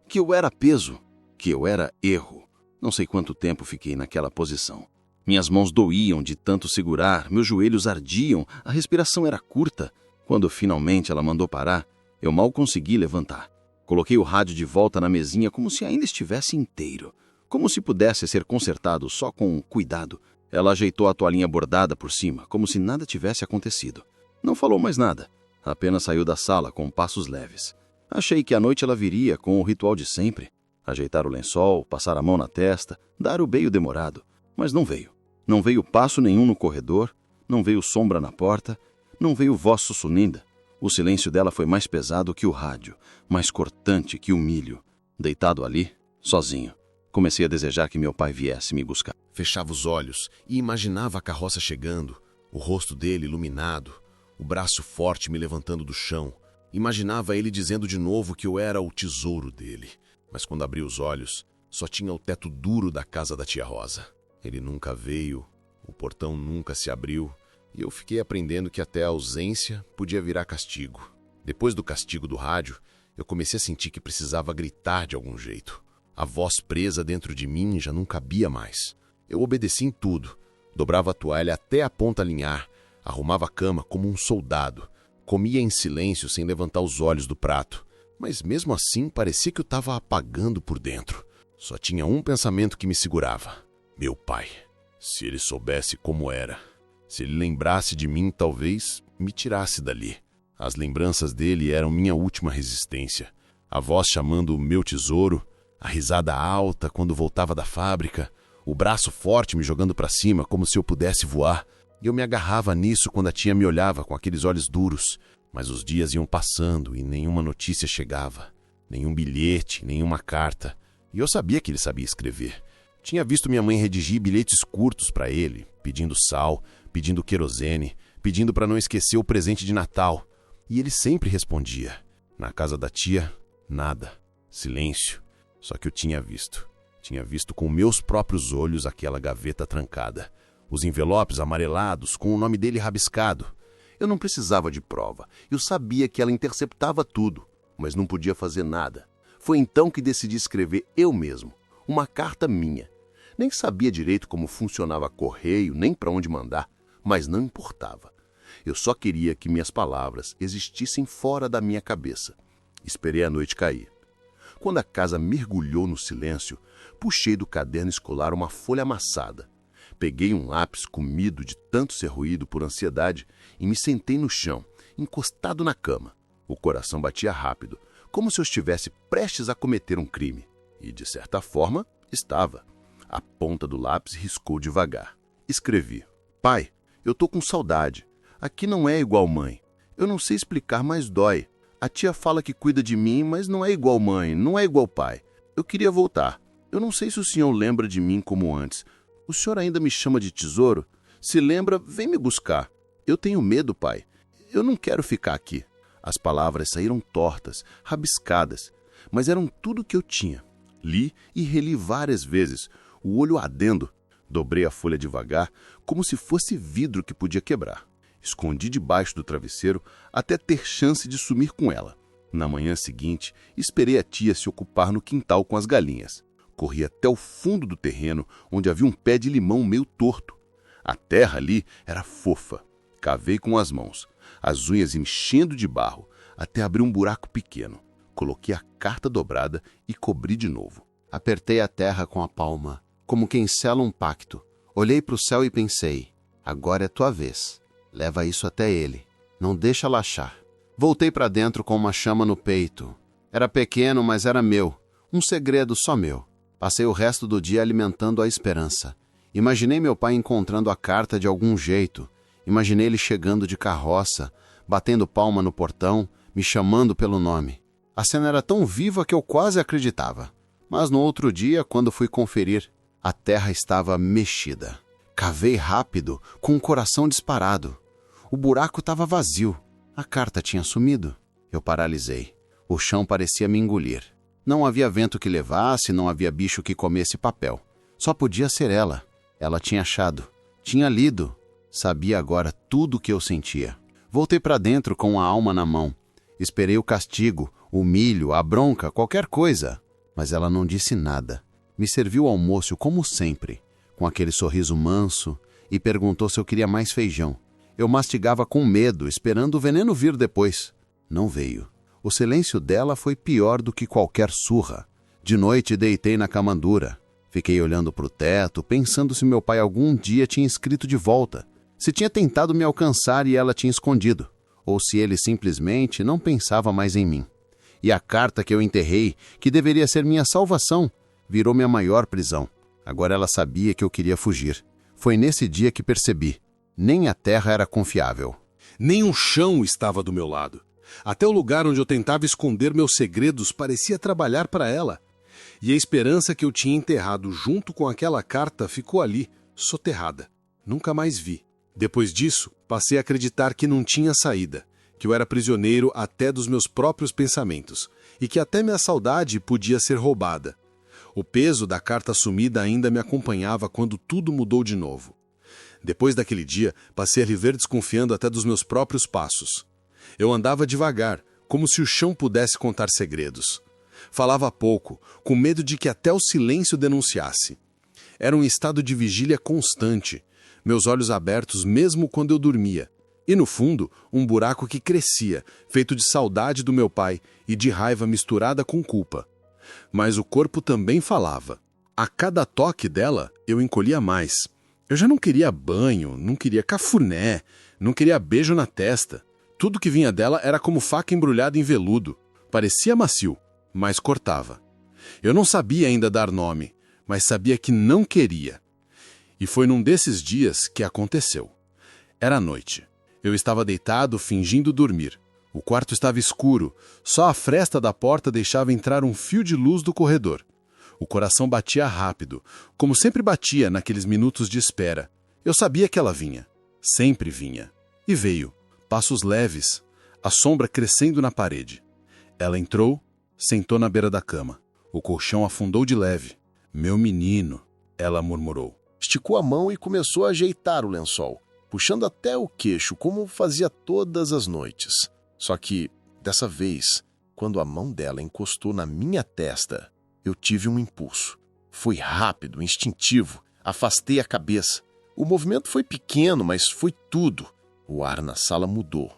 que eu era peso, que eu era erro. Não sei quanto tempo fiquei naquela posição. Minhas mãos doíam de tanto segurar, meus joelhos ardiam, a respiração era curta. Quando finalmente ela mandou parar, eu mal consegui levantar. Coloquei o rádio de volta na mesinha como se ainda estivesse inteiro, como se pudesse ser consertado só com cuidado. Ela ajeitou a toalhinha bordada por cima, como se nada tivesse acontecido. Não falou mais nada, apenas saiu da sala com passos leves. Achei que à noite ela viria com o ritual de sempre. Ajeitar o lençol, passar a mão na testa, dar o beijo demorado. Mas não veio. Não veio passo nenhum no corredor, não veio sombra na porta, não veio voz sussurrida. O silêncio dela foi mais pesado que o rádio, mais cortante que o milho. Deitado ali, sozinho. Comecei a desejar que meu pai viesse me buscar. Fechava os olhos e imaginava a carroça chegando, o rosto dele iluminado, o braço forte me levantando do chão. Imaginava ele dizendo de novo que eu era o tesouro dele. Mas quando abri os olhos, só tinha o teto duro da casa da tia Rosa. Ele nunca veio, o portão nunca se abriu, e eu fiquei aprendendo que até a ausência podia virar castigo. Depois do castigo do rádio, eu comecei a sentir que precisava gritar de algum jeito. A voz presa dentro de mim já não cabia mais. Eu obedeci em tudo. Dobrava a toalha até a ponta alinhar, arrumava a cama como um soldado, comia em silêncio sem levantar os olhos do prato. Mas mesmo assim parecia que eu estava apagando por dentro. Só tinha um pensamento que me segurava. Meu pai. Se ele soubesse como era. Se ele lembrasse de mim, talvez me tirasse dali. As lembranças dele eram minha última resistência. A voz chamando o meu tesouro, a risada alta quando voltava da fábrica, o braço forte me jogando para cima como se eu pudesse voar. E eu me agarrava nisso quando a tia me olhava com aqueles olhos duros. Mas os dias iam passando e nenhuma notícia chegava. Nenhum bilhete, nenhuma carta. E eu sabia que ele sabia escrever. Tinha visto minha mãe redigir bilhetes curtos para ele, pedindo sal, pedindo querosene, pedindo para não esquecer o presente de Natal. E ele sempre respondia. Na casa da tia, nada. Silêncio. Só que eu tinha visto. Tinha visto com meus próprios olhos aquela gaveta trancada. Os envelopes amarelados com o nome dele rabiscado. Eu não precisava de prova. Eu sabia que ela interceptava tudo, mas não podia fazer nada. Foi então que decidi escrever eu mesmo, uma carta minha. Nem sabia direito como funcionava correio, nem para onde mandar, mas não importava. Eu só queria que minhas palavras existissem fora da minha cabeça. Esperei a noite cair. Quando a casa mergulhou no silêncio, puxei do caderno escolar uma folha amassada. Peguei um lápis comido de tanto ser roído por ansiedade e me sentei no chão, encostado na cama. O coração batia rápido, como se eu estivesse prestes a cometer um crime. E, de certa forma, estava. A ponta do lápis riscou devagar. Escrevi. Pai, eu tô com saudade. Aqui não é igual mãe. Eu não sei explicar, mas dói. A tia fala que cuida de mim, mas não é igual mãe, não é igual pai. Eu queria voltar. Eu não sei se o senhor lembra de mim como antes. O senhor ainda me chama de tesouro? Se lembra, vem me buscar. Eu tenho medo, pai. Eu não quero ficar aqui. As palavras saíram tortas, rabiscadas, mas eram tudo o que eu tinha. Li e reli várias vezes, o olho ardendo. Dobrei a folha devagar, como se fosse vidro que podia quebrar. Escondi debaixo do travesseiro até ter chance de sumir com ela. Na manhã seguinte, esperei a tia se ocupar no quintal com as galinhas. Corri até o fundo do terreno, onde havia um pé de limão meio torto. A terra ali era fofa. Cavei com as mãos, as unhas enchendo de barro, até abrir um buraco pequeno. Coloquei a carta dobrada e cobri de novo. Apertei a terra com a palma, como quem sela um pacto. Olhei para o céu e pensei, agora é tua vez. Leva isso até ele. Não deixa lachar. Voltei para dentro com uma chama no peito. Era pequeno, mas era meu. Um segredo só meu. Passei o resto do dia alimentando a esperança. Imaginei meu pai encontrando a carta de algum jeito. Imaginei ele chegando de carroça, batendo palma no portão, me chamando pelo nome. A cena era tão viva que eu quase acreditava. Mas no outro dia, quando fui conferir, a terra estava mexida. Cavei rápido, com o coração disparado. O buraco estava vazio. A carta tinha sumido. Eu paralisei. O chão parecia me engolir. Não havia vento que levasse, não havia bicho que comesse papel. Só podia ser ela. Ela tinha achado. Tinha lido. Sabia agora tudo o que eu sentia. Voltei para dentro com a alma na mão. Esperei o castigo, o milho, a bronca, qualquer coisa. Mas ela não disse nada. Me serviu o almoço como sempre, com aquele sorriso manso, e perguntou se eu queria mais feijão. Eu mastigava com medo, esperando o veneno vir depois. Não veio. O silêncio dela foi pior do que qualquer surra. De noite deitei na cama dura. Fiquei olhando para o teto, pensando se meu pai algum dia tinha escrito de volta. Se tinha tentado me alcançar e ela tinha escondido. Ou se ele simplesmente não pensava mais em mim. E a carta que eu enterrei, que deveria ser minha salvação, virou minha maior prisão. Agora ela sabia que eu queria fugir. Foi nesse dia que percebi. Nem a terra era confiável. Nem o chão estava do meu lado. Até o lugar onde eu tentava esconder meus segredos parecia trabalhar para ela. E a esperança que eu tinha enterrado junto com aquela carta ficou ali, soterrada. Nunca mais vi. Depois disso, passei a acreditar que não tinha saída, que eu era prisioneiro até dos meus próprios pensamentos, e que até minha saudade podia ser roubada. O peso da carta sumida ainda me acompanhava quando tudo mudou de novo. Depois daquele dia, passei a viver desconfiando até dos meus próprios passos. Eu andava devagar, como se o chão pudesse contar segredos. Falava pouco, com medo de que até o silêncio denunciasse. Era um estado de vigília constante, meus olhos abertos mesmo quando eu dormia. E no fundo, um buraco que crescia, feito de saudade do meu pai e de raiva misturada com culpa. Mas o corpo também falava. A cada toque dela, eu encolhia mais. Eu já não queria banho, não queria cafuné, não queria beijo na testa. Tudo que vinha dela era como faca embrulhada em veludo. Parecia macio, mas cortava. Eu não sabia ainda dar nome, mas sabia que não queria. E foi num desses dias que aconteceu. Era noite. Eu estava deitado, fingindo dormir. O quarto estava escuro, só a fresta da porta deixava entrar um fio de luz do corredor. O coração batia rápido, como sempre batia naqueles minutos de espera. Eu sabia que ela vinha. Sempre vinha. E veio. Passos leves, a sombra crescendo na parede. Ela entrou, sentou na beira da cama. O colchão afundou de leve. Meu menino, ela murmurou. Esticou a mão e começou a ajeitar o lençol, puxando até o queixo, como fazia todas as noites. Só que, dessa vez, quando a mão dela encostou na minha testa, eu tive um impulso. Foi rápido, instintivo. Afastei a cabeça. O movimento foi pequeno, mas foi tudo. O ar na sala mudou.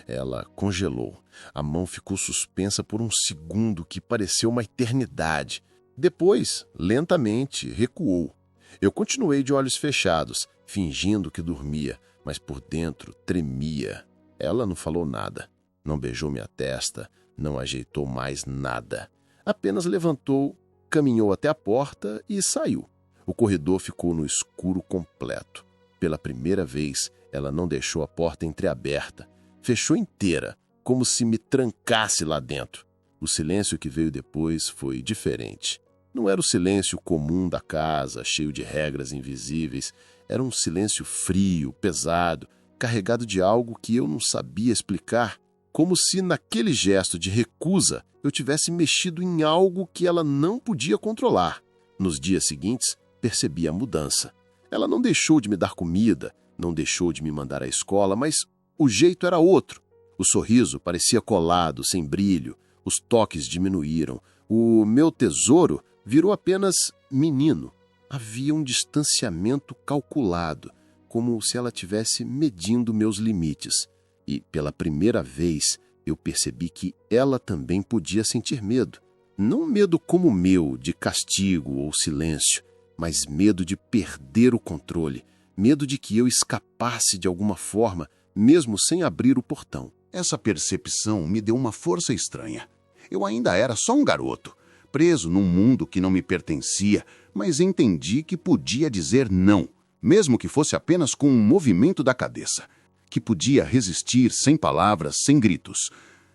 Ela congelou. A mão ficou suspensa por um segundo que pareceu uma eternidade. Depois, lentamente, recuou. Eu continuei de olhos fechados, fingindo que dormia, mas por dentro tremia. Ela não falou nada. Não beijou minha testa, não ajeitou mais nada. Apenas levantou, caminhou até a porta e saiu. O corredor ficou no escuro completo. Pela primeira vez, ela não deixou a porta entreaberta. Fechou inteira, como se me trancasse lá dentro. O silêncio que veio depois foi diferente. Não era o silêncio comum da casa, cheio de regras invisíveis. Era um silêncio frio, pesado, carregado de algo que eu não sabia explicar. Como se naquele gesto de recusa eu tivesse mexido em algo que ela não podia controlar. Nos dias seguintes, percebi a mudança. Ela não deixou de me dar comida, não deixou de me mandar à escola, mas o jeito era outro. O sorriso parecia colado, sem brilho, os toques diminuíram. O meu tesouro virou apenas menino. Havia um distanciamento calculado, como se ela estivesse medindo meus limites. E, pela primeira vez, eu percebi que ela também podia sentir medo. Não medo como o meu, de castigo ou silêncio, mas medo de perder o controle, medo de que eu escapasse de alguma forma, mesmo sem abrir o portão. Essa percepção me deu uma força estranha. Eu ainda era só um garoto, preso num mundo que não me pertencia, mas entendi que podia dizer não, mesmo que fosse apenas com um movimento da cabeça. Que podia resistir sem palavras, sem gritos.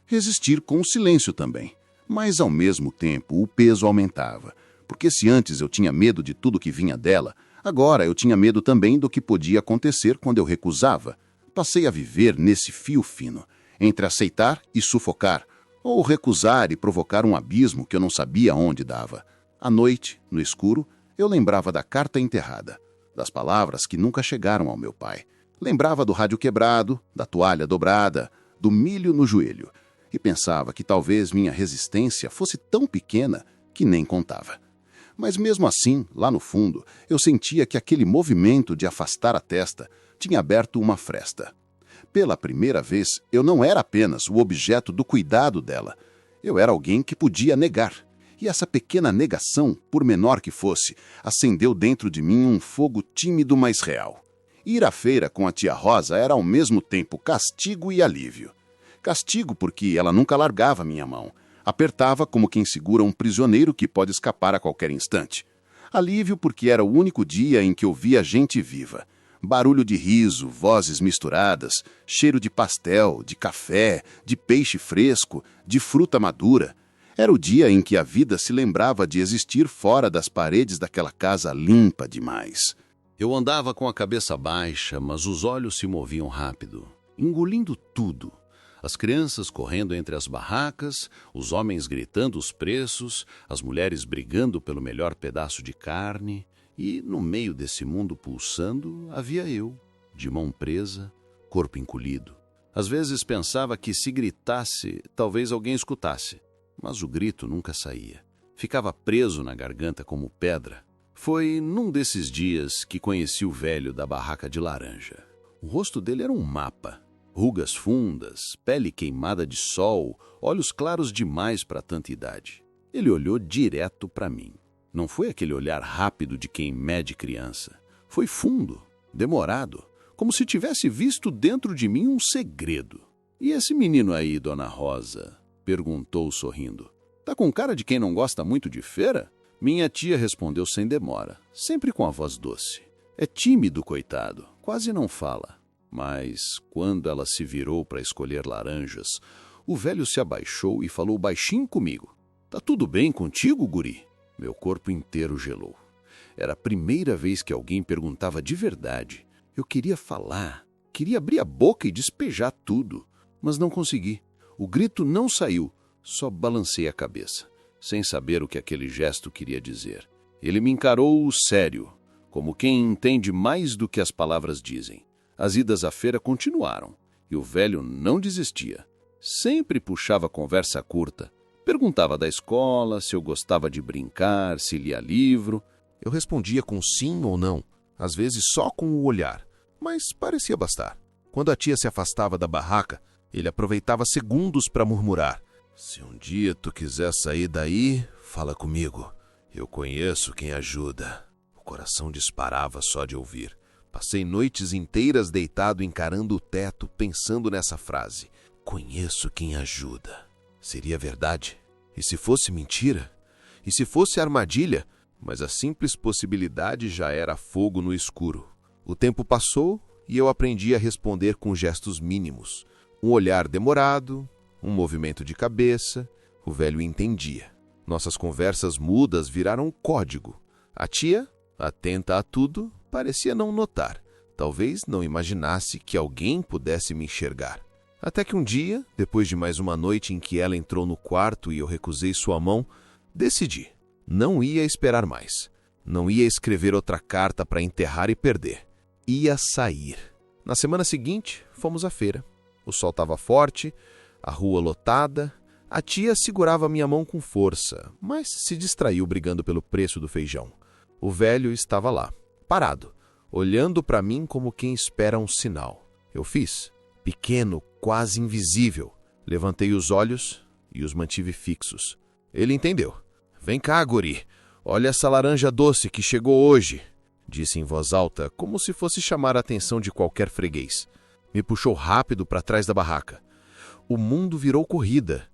Resistir com o silêncio também. Mas, ao mesmo tempo, o peso aumentava. Porque se antes eu tinha medo de tudo que vinha dela, agora eu tinha medo também do que podia acontecer quando eu recusava. Passei a viver nesse fio fino, entre aceitar e sufocar, ou recusar e provocar um abismo que eu não sabia onde dava. À noite, no escuro, eu lembrava da carta enterrada, das palavras que nunca chegaram ao meu pai. Lembrava do rádio quebrado, da toalha dobrada, do milho no joelho, e pensava que talvez minha resistência fosse tão pequena que nem contava. Mas mesmo assim, lá no fundo, eu sentia que aquele movimento de afastar a testa tinha aberto uma fresta. Pela primeira vez, eu não era apenas o objeto do cuidado dela. Eu era alguém que podia negar. E essa pequena negação, por menor que fosse, acendeu dentro de mim um fogo tímido, mas real. Ir à feira com a tia Rosa era ao mesmo tempo castigo e alívio. Castigo porque ela nunca largava minha mão. Apertava como quem segura um prisioneiro que pode escapar a qualquer instante. Alívio porque era o único dia em que eu via gente viva. Barulho de riso, vozes misturadas, cheiro de pastel, de café, de peixe fresco, de fruta madura. Era o dia em que a vida se lembrava de existir fora das paredes daquela casa limpa demais. Eu andava com a cabeça baixa, mas os olhos se moviam rápido, engolindo tudo. As crianças correndo entre as barracas, os homens gritando os preços, as mulheres brigando pelo melhor pedaço de carne. E, no meio desse mundo pulsando, havia eu, de mão presa, corpo encolhido. Às vezes pensava que se gritasse, talvez alguém escutasse. Mas o grito nunca saía. Ficava preso na garganta como pedra. Foi num desses dias que conheci o velho da barraca de laranja. O rosto dele era um mapa. Rugas fundas, pele queimada de sol, olhos claros demais para tanta idade. Ele olhou direto para mim. Não foi aquele olhar rápido de quem mede criança. Foi fundo, demorado, como se tivesse visto dentro de mim um segredo. "E esse menino aí, Dona Rosa?" perguntou sorrindo. "Tá com cara de quem não gosta muito de feira?" Minha tia respondeu sem demora, sempre com a voz doce. "É tímido, coitado, quase não fala." Mas, quando ela se virou para escolher laranjas, o velho se abaixou e falou baixinho comigo. "Tá tudo bem contigo, guri?" Meu corpo inteiro gelou. Era a primeira vez que alguém perguntava de verdade. Eu queria falar, queria abrir a boca e despejar tudo, mas não consegui. O grito não saiu, só balancei a cabeça, sem saber o que aquele gesto queria dizer. Ele me encarou sério, como quem entende mais do que as palavras dizem. As idas à feira continuaram, e o velho não desistia. Sempre puxava conversa curta. Perguntava da escola, se eu gostava de brincar, se lia livro. Eu respondia com sim ou não, às vezes só com o olhar, mas parecia bastar. Quando a tia se afastava da barraca, ele aproveitava segundos para murmurar: "Se um dia tu quiser sair daí, fala comigo. Eu conheço quem ajuda." O coração disparava só de ouvir. Passei noites inteiras deitado encarando o teto, pensando nessa frase. Conheço quem ajuda. Seria verdade? E se fosse mentira? E se fosse armadilha? Mas a simples possibilidade já era fogo no escuro. O tempo passou e eu aprendi a responder com gestos mínimos. Um olhar demorado, um movimento de cabeça. O velho entendia. Nossas conversas mudas viraram um código. A tia, atenta a tudo, parecia não notar. Talvez não imaginasse que alguém pudesse me enxergar. Até que um dia, depois de mais uma noite em que ela entrou no quarto e eu recusei sua mão, decidi. Não ia esperar mais. Não ia escrever outra carta para enterrar e perder. Ia sair. Na semana seguinte, fomos à feira. O sol estava forte, a rua lotada. A tia segurava minha mão com força, mas se distraiu brigando pelo preço do feijão. O velho estava lá, parado, olhando para mim como quem espera um sinal. Eu fiz. Pequeno, quase invisível. Levantei os olhos e os mantive fixos. Ele entendeu. "Vem cá, guri. Olha essa laranja doce que chegou hoje", disse em voz alta, como se fosse chamar a atenção de qualquer freguês. Me puxou rápido para trás da barraca. O mundo virou corrida.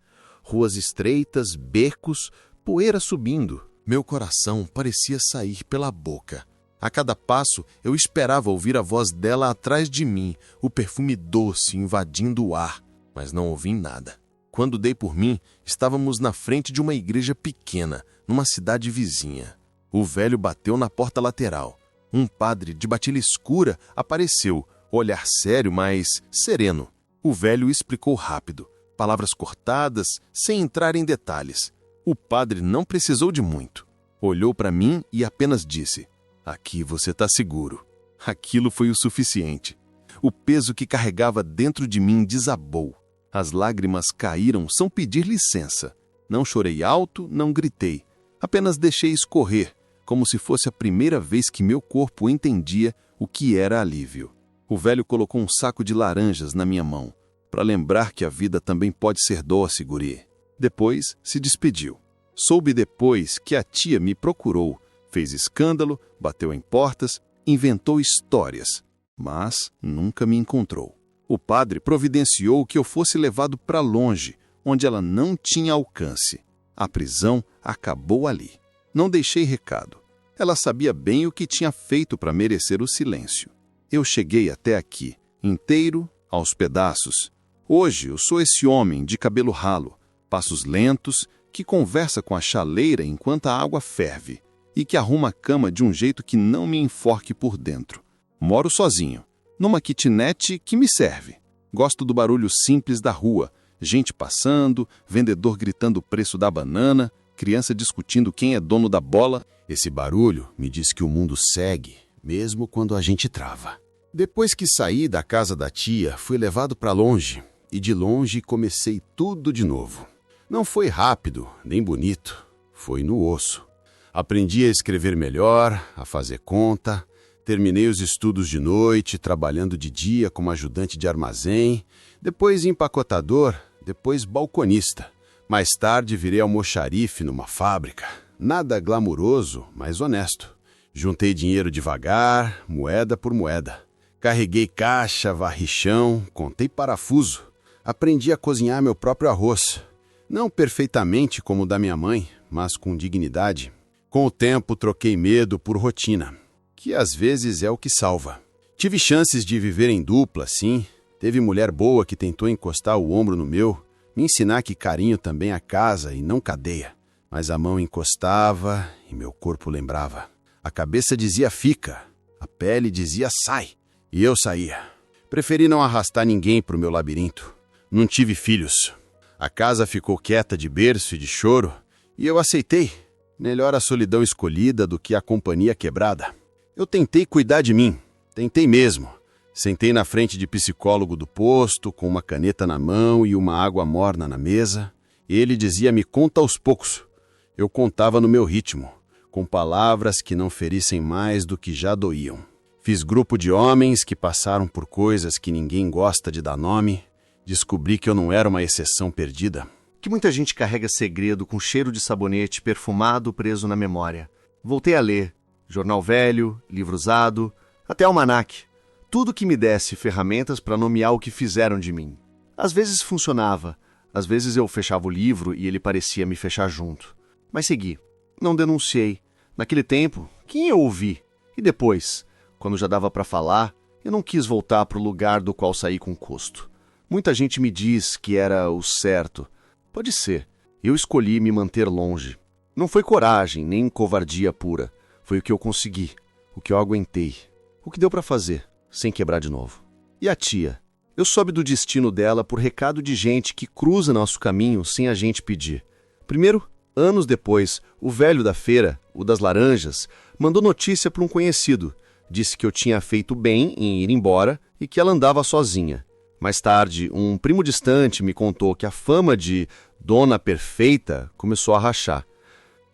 Ruas estreitas, becos, poeira subindo. Meu coração parecia sair pela boca. A cada passo, eu esperava ouvir a voz dela atrás de mim, o perfume doce invadindo o ar, mas não ouvi nada. Quando dei por mim, estávamos na frente de uma igreja pequena, numa cidade vizinha. O velho bateu na porta lateral. Um padre de batilha escura apareceu, olhar sério, mas sereno. O velho explicou rápido, palavras cortadas, sem entrar em detalhes. O padre não precisou de muito. Olhou para mim e apenas disse: "Aqui você está seguro." Aquilo foi o suficiente. O peso que carregava dentro de mim desabou. As lágrimas caíram sem pedir licença. Não chorei alto, não gritei. Apenas deixei escorrer, como se fosse a primeira vez que meu corpo entendia o que era alívio. O velho colocou um saco de laranjas na minha mão, para lembrar que a vida também pode ser doce, guri. Depois se despediu. Soube depois que a tia me procurou, fez escândalo, bateu em portas, inventou histórias, mas nunca me encontrou. O padre providenciou que eu fosse levado para longe, onde ela não tinha alcance. A prisão acabou ali. Não deixei recado. Ela sabia bem o que tinha feito para merecer o silêncio. Eu cheguei até aqui, inteiro, aos pedaços. Hoje eu sou esse homem de cabelo ralo, passos lentos, que conversa com a chaleira enquanto a água ferve e que arruma a cama de um jeito que não me enforque por dentro. Moro sozinho, numa kitnet que me serve. Gosto do barulho simples da rua, gente passando, vendedor gritando o preço da banana, criança discutindo quem é dono da bola. Esse barulho me diz que o mundo segue, mesmo quando a gente trava. Depois que saí da casa da tia, fui levado para longe, e de longe comecei tudo de novo. Não foi rápido, nem bonito, foi no osso. Aprendi a escrever melhor, a fazer conta, terminei os estudos de noite, trabalhando de dia como ajudante de armazém, depois empacotador, depois balconista. Mais tarde virei almoxarife numa fábrica. Nada glamuroso, mas honesto. Juntei dinheiro devagar, moeda por moeda. Carreguei caixa, varri chão, contei parafuso. Aprendi a cozinhar meu próprio arroz. Não perfeitamente como o da minha mãe, mas com dignidade. Com o tempo, troquei medo por rotina, que às vezes é o que salva. Tive chances de viver em dupla, sim. Teve mulher boa que tentou encostar o ombro no meu, me ensinar que carinho também é casa e não cadeia. Mas a mão encostava e meu corpo lembrava. A cabeça dizia fica, a pele dizia sai, e eu saía. Preferi não arrastar ninguém para o meu labirinto. Não tive filhos. A casa ficou quieta de berço e de choro, e eu aceitei. Melhor a solidão escolhida do que a companhia quebrada. Eu tentei cuidar de mim, tentei mesmo. Sentei na frente de psicólogo do posto, com uma caneta na mão e uma água morna na mesa. Ele dizia: me conta aos poucos. Eu contava no meu ritmo, com palavras que não ferissem mais do que já doíam. Fiz grupo de homens que passaram por coisas que ninguém gosta de dar nome. Descobri que eu não era uma exceção perdida. Que muita gente carrega segredo com cheiro de sabonete perfumado preso na memória. Voltei a ler jornal velho, livro usado, até almanaque. Tudo que me desse ferramentas para nomear o que fizeram de mim. Às vezes funcionava, às vezes eu fechava o livro e ele parecia me fechar junto. Mas segui. Não denunciei. Naquele tempo, quem eu ouvi? E depois, quando já dava para falar, eu não quis voltar para o lugar do qual saí com custo. Muita gente me diz que era o certo. Pode ser. Eu escolhi me manter longe. Não foi coragem, nem covardia pura. Foi o que eu consegui, o que eu aguentei, o que deu para fazer, sem quebrar de novo. E a tia? Eu soube do destino dela por recado de gente que cruza nosso caminho sem a gente pedir. Primeiro, anos depois, o velho da feira, o das laranjas, mandou notícia para um conhecido. Disse que eu tinha feito bem em ir embora e que ela andava sozinha. Mais tarde, um primo distante me contou que a fama de Dona Perfeita começou a rachar.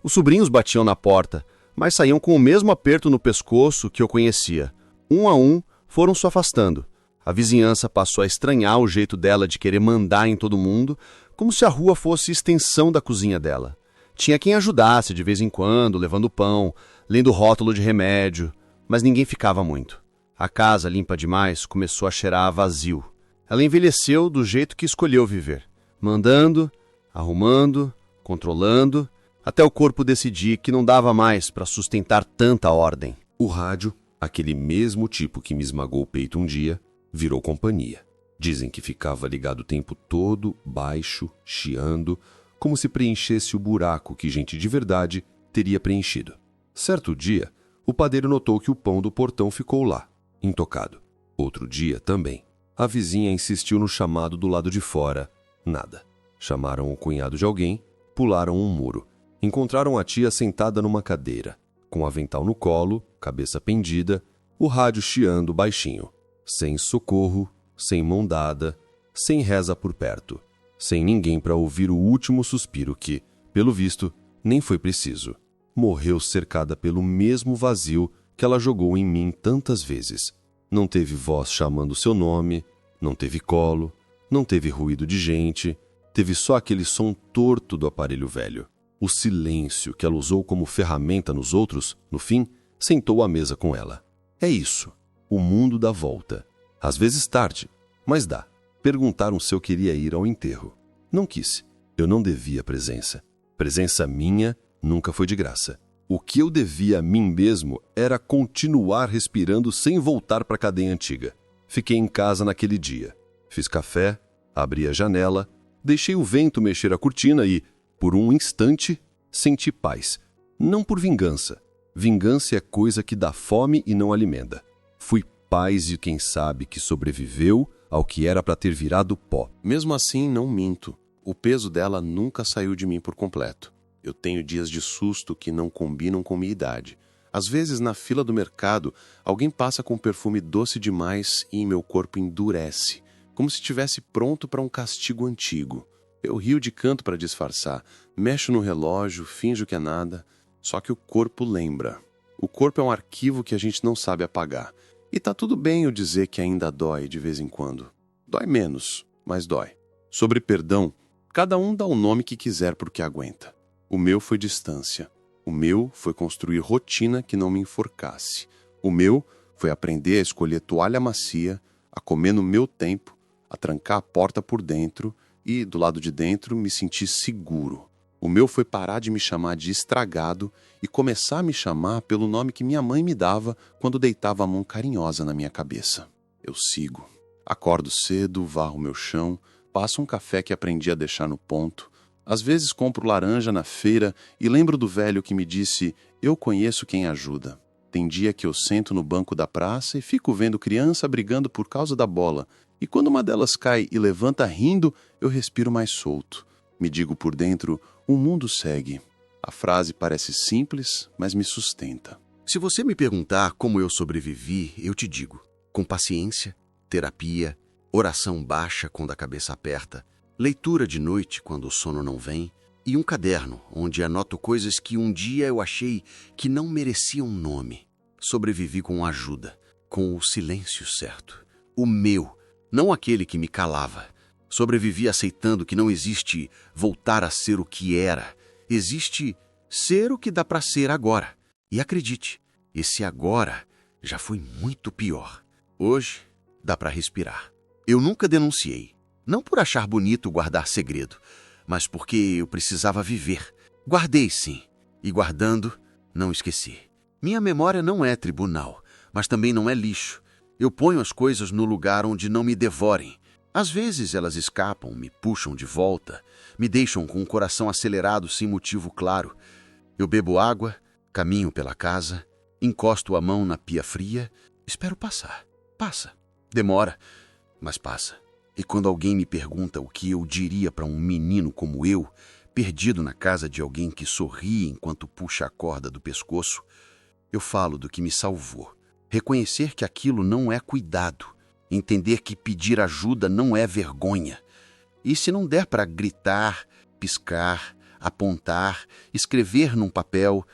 Os sobrinhos batiam na porta, mas saíam com o mesmo aperto no pescoço que eu conhecia. Um a um, foram se afastando. A vizinhança passou a estranhar o jeito dela de querer mandar em todo mundo, como se a rua fosse extensão da cozinha dela. Tinha quem ajudasse de vez em quando, levando pão, lendo rótulo de remédio, mas ninguém ficava muito. A casa, limpa demais, começou a cheirar a vazio. Ela envelheceu do jeito que escolheu viver, mandando, arrumando, controlando, até o corpo decidir que não dava mais para sustentar tanta ordem. O rádio, aquele mesmo tipo que me esmagou o peito um dia, virou companhia. Dizem que ficava ligado o tempo todo, baixo, chiando, como se preenchesse o buraco que gente de verdade teria preenchido. Certo dia, o padeiro notou que o pão do portão ficou lá, intocado. Outro dia também. A vizinha insistiu no chamado do lado de fora. Nada. Chamaram o cunhado de alguém, pularam um muro. Encontraram a tia sentada numa cadeira, com o avental no colo, cabeça pendida, o rádio chiando baixinho. Sem socorro, sem mão dada, sem reza por perto. Sem ninguém para ouvir o último suspiro que, pelo visto, nem foi preciso. Morreu cercada pelo mesmo vazio que ela jogou em mim tantas vezes. Não teve voz chamando seu nome, não teve colo, não teve ruído de gente, teve só aquele som torto do aparelho velho. O silêncio que ela usou como ferramenta nos outros, no fim, sentou à mesa com ela. É isso, o mundo dá volta. Às vezes tarde, mas dá. Perguntaram se eu queria ir ao enterro. Não quis, eu não devia presença. Presença minha nunca foi de graça. O que eu devia a mim mesmo era continuar respirando sem voltar para a cadeia antiga. Fiquei em casa naquele dia. Fiz café, abri a janela, deixei o vento mexer a cortina e, Por um instante, senti paz. Não por vingança. Vingança é coisa que dá fome e não alimenta. Fui paz de quem sabe que sobreviveu ao que era para ter virado pó. Mesmo assim, não minto. O peso dela nunca saiu de mim por completo. Eu tenho dias de susto que não combinam com minha idade. Às vezes, na fila do mercado, alguém passa com um perfume doce demais e meu corpo endurece, como se estivesse pronto para um castigo antigo. Eu rio de canto para disfarçar, mexo no relógio, finjo que é nada, só que o corpo lembra. O corpo é um arquivo que a gente não sabe apagar. E tá tudo bem eu dizer que ainda dói de vez em quando. Dói menos, mas dói. Sobre perdão, cada um dá o nome que quiser pro que aguenta. O meu foi distância. O meu foi construir rotina que não me enforcasse. O meu foi aprender a escolher toalha macia, a comer no meu tempo, a trancar a porta por dentro e, do lado de dentro, me sentir seguro. O meu foi parar de me chamar de estragado e começar a me chamar pelo nome que minha mãe me dava quando deitava a mão carinhosa na minha cabeça. Eu sigo. Acordo cedo, varro meu chão, passo um café que aprendi a deixar no ponto. Às vezes compro laranja na feira e lembro do velho que me disse: eu conheço quem ajuda. Tem dia que eu sento no banco da praça e fico vendo criança brigando por causa da bola. E quando uma delas cai e levanta rindo, eu respiro mais solto. Me digo por dentro: o mundo segue. A frase parece simples, mas me sustenta. Se você me perguntar como eu sobrevivi, eu te digo: com paciência, terapia, oração baixa quando a cabeça aperta, leitura de noite quando o sono não vem e um caderno onde anoto coisas que um dia eu achei que não mereciam nome. Sobrevivi com ajuda, com o silêncio certo. O meu, não aquele que me calava. Sobrevivi aceitando que não existe voltar a ser o que era. Existe ser o que dá para ser agora. E acredite, esse agora já foi muito pior. Hoje dá para respirar. Eu nunca denunciei. Não por achar bonito guardar segredo, mas porque eu precisava viver. Guardei sim, e guardando, não esqueci. Minha memória não é tribunal, mas também não é lixo. Eu ponho as coisas no lugar onde não me devorem. Às vezes elas escapam, me puxam de volta, me deixam com o coração acelerado sem motivo claro. Eu bebo água, caminho pela casa, encosto a mão na pia fria, espero passar. Passa. Demora, mas passa. E quando alguém me pergunta o que eu diria para um menino como eu, perdido na casa de alguém que sorri enquanto puxa a corda do pescoço, eu falo do que me salvou. Reconhecer que aquilo não é cuidado. Entender que pedir ajuda não é vergonha. E se não der para gritar, piscar, apontar, escrever num papel,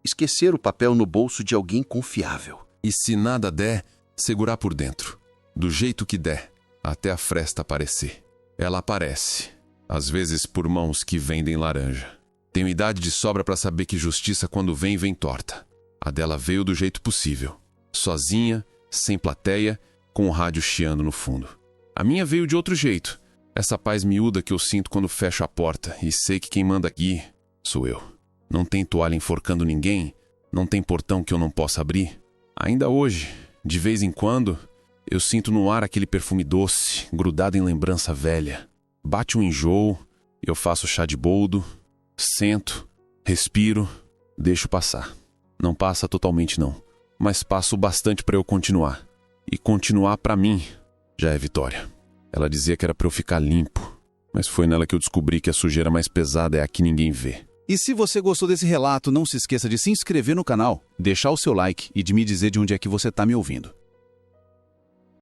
esquecer o papel no bolso de alguém confiável. E se nada der, segurar por dentro. Do jeito que der, até a fresta aparecer. Ela aparece, às vezes por mãos que vendem laranja. Tenho idade de sobra para saber que justiça quando vem, vem torta. A dela veio do jeito possível. Sozinha, sem plateia, com o rádio chiando no fundo. A minha veio de outro jeito. Essa paz miúda que eu sinto quando fecho a porta e sei que quem manda aqui sou eu. Não tem toalha enforcando ninguém, não tem portão que eu não possa abrir. Ainda hoje, de vez em quando, eu sinto no ar aquele perfume doce, grudado em lembrança velha. Bate um enjoo, eu faço chá de boldo, sento, respiro, deixo passar. Não passa totalmente não, mas passa o bastante para eu continuar. E continuar para mim já é vitória. Ela dizia que era para eu ficar limpo, mas foi nela que eu descobri que a sujeira mais pesada é a que ninguém vê. E se você gostou desse relato, não se esqueça de se inscrever no canal, deixar o seu like e de me dizer de onde é que você está me ouvindo.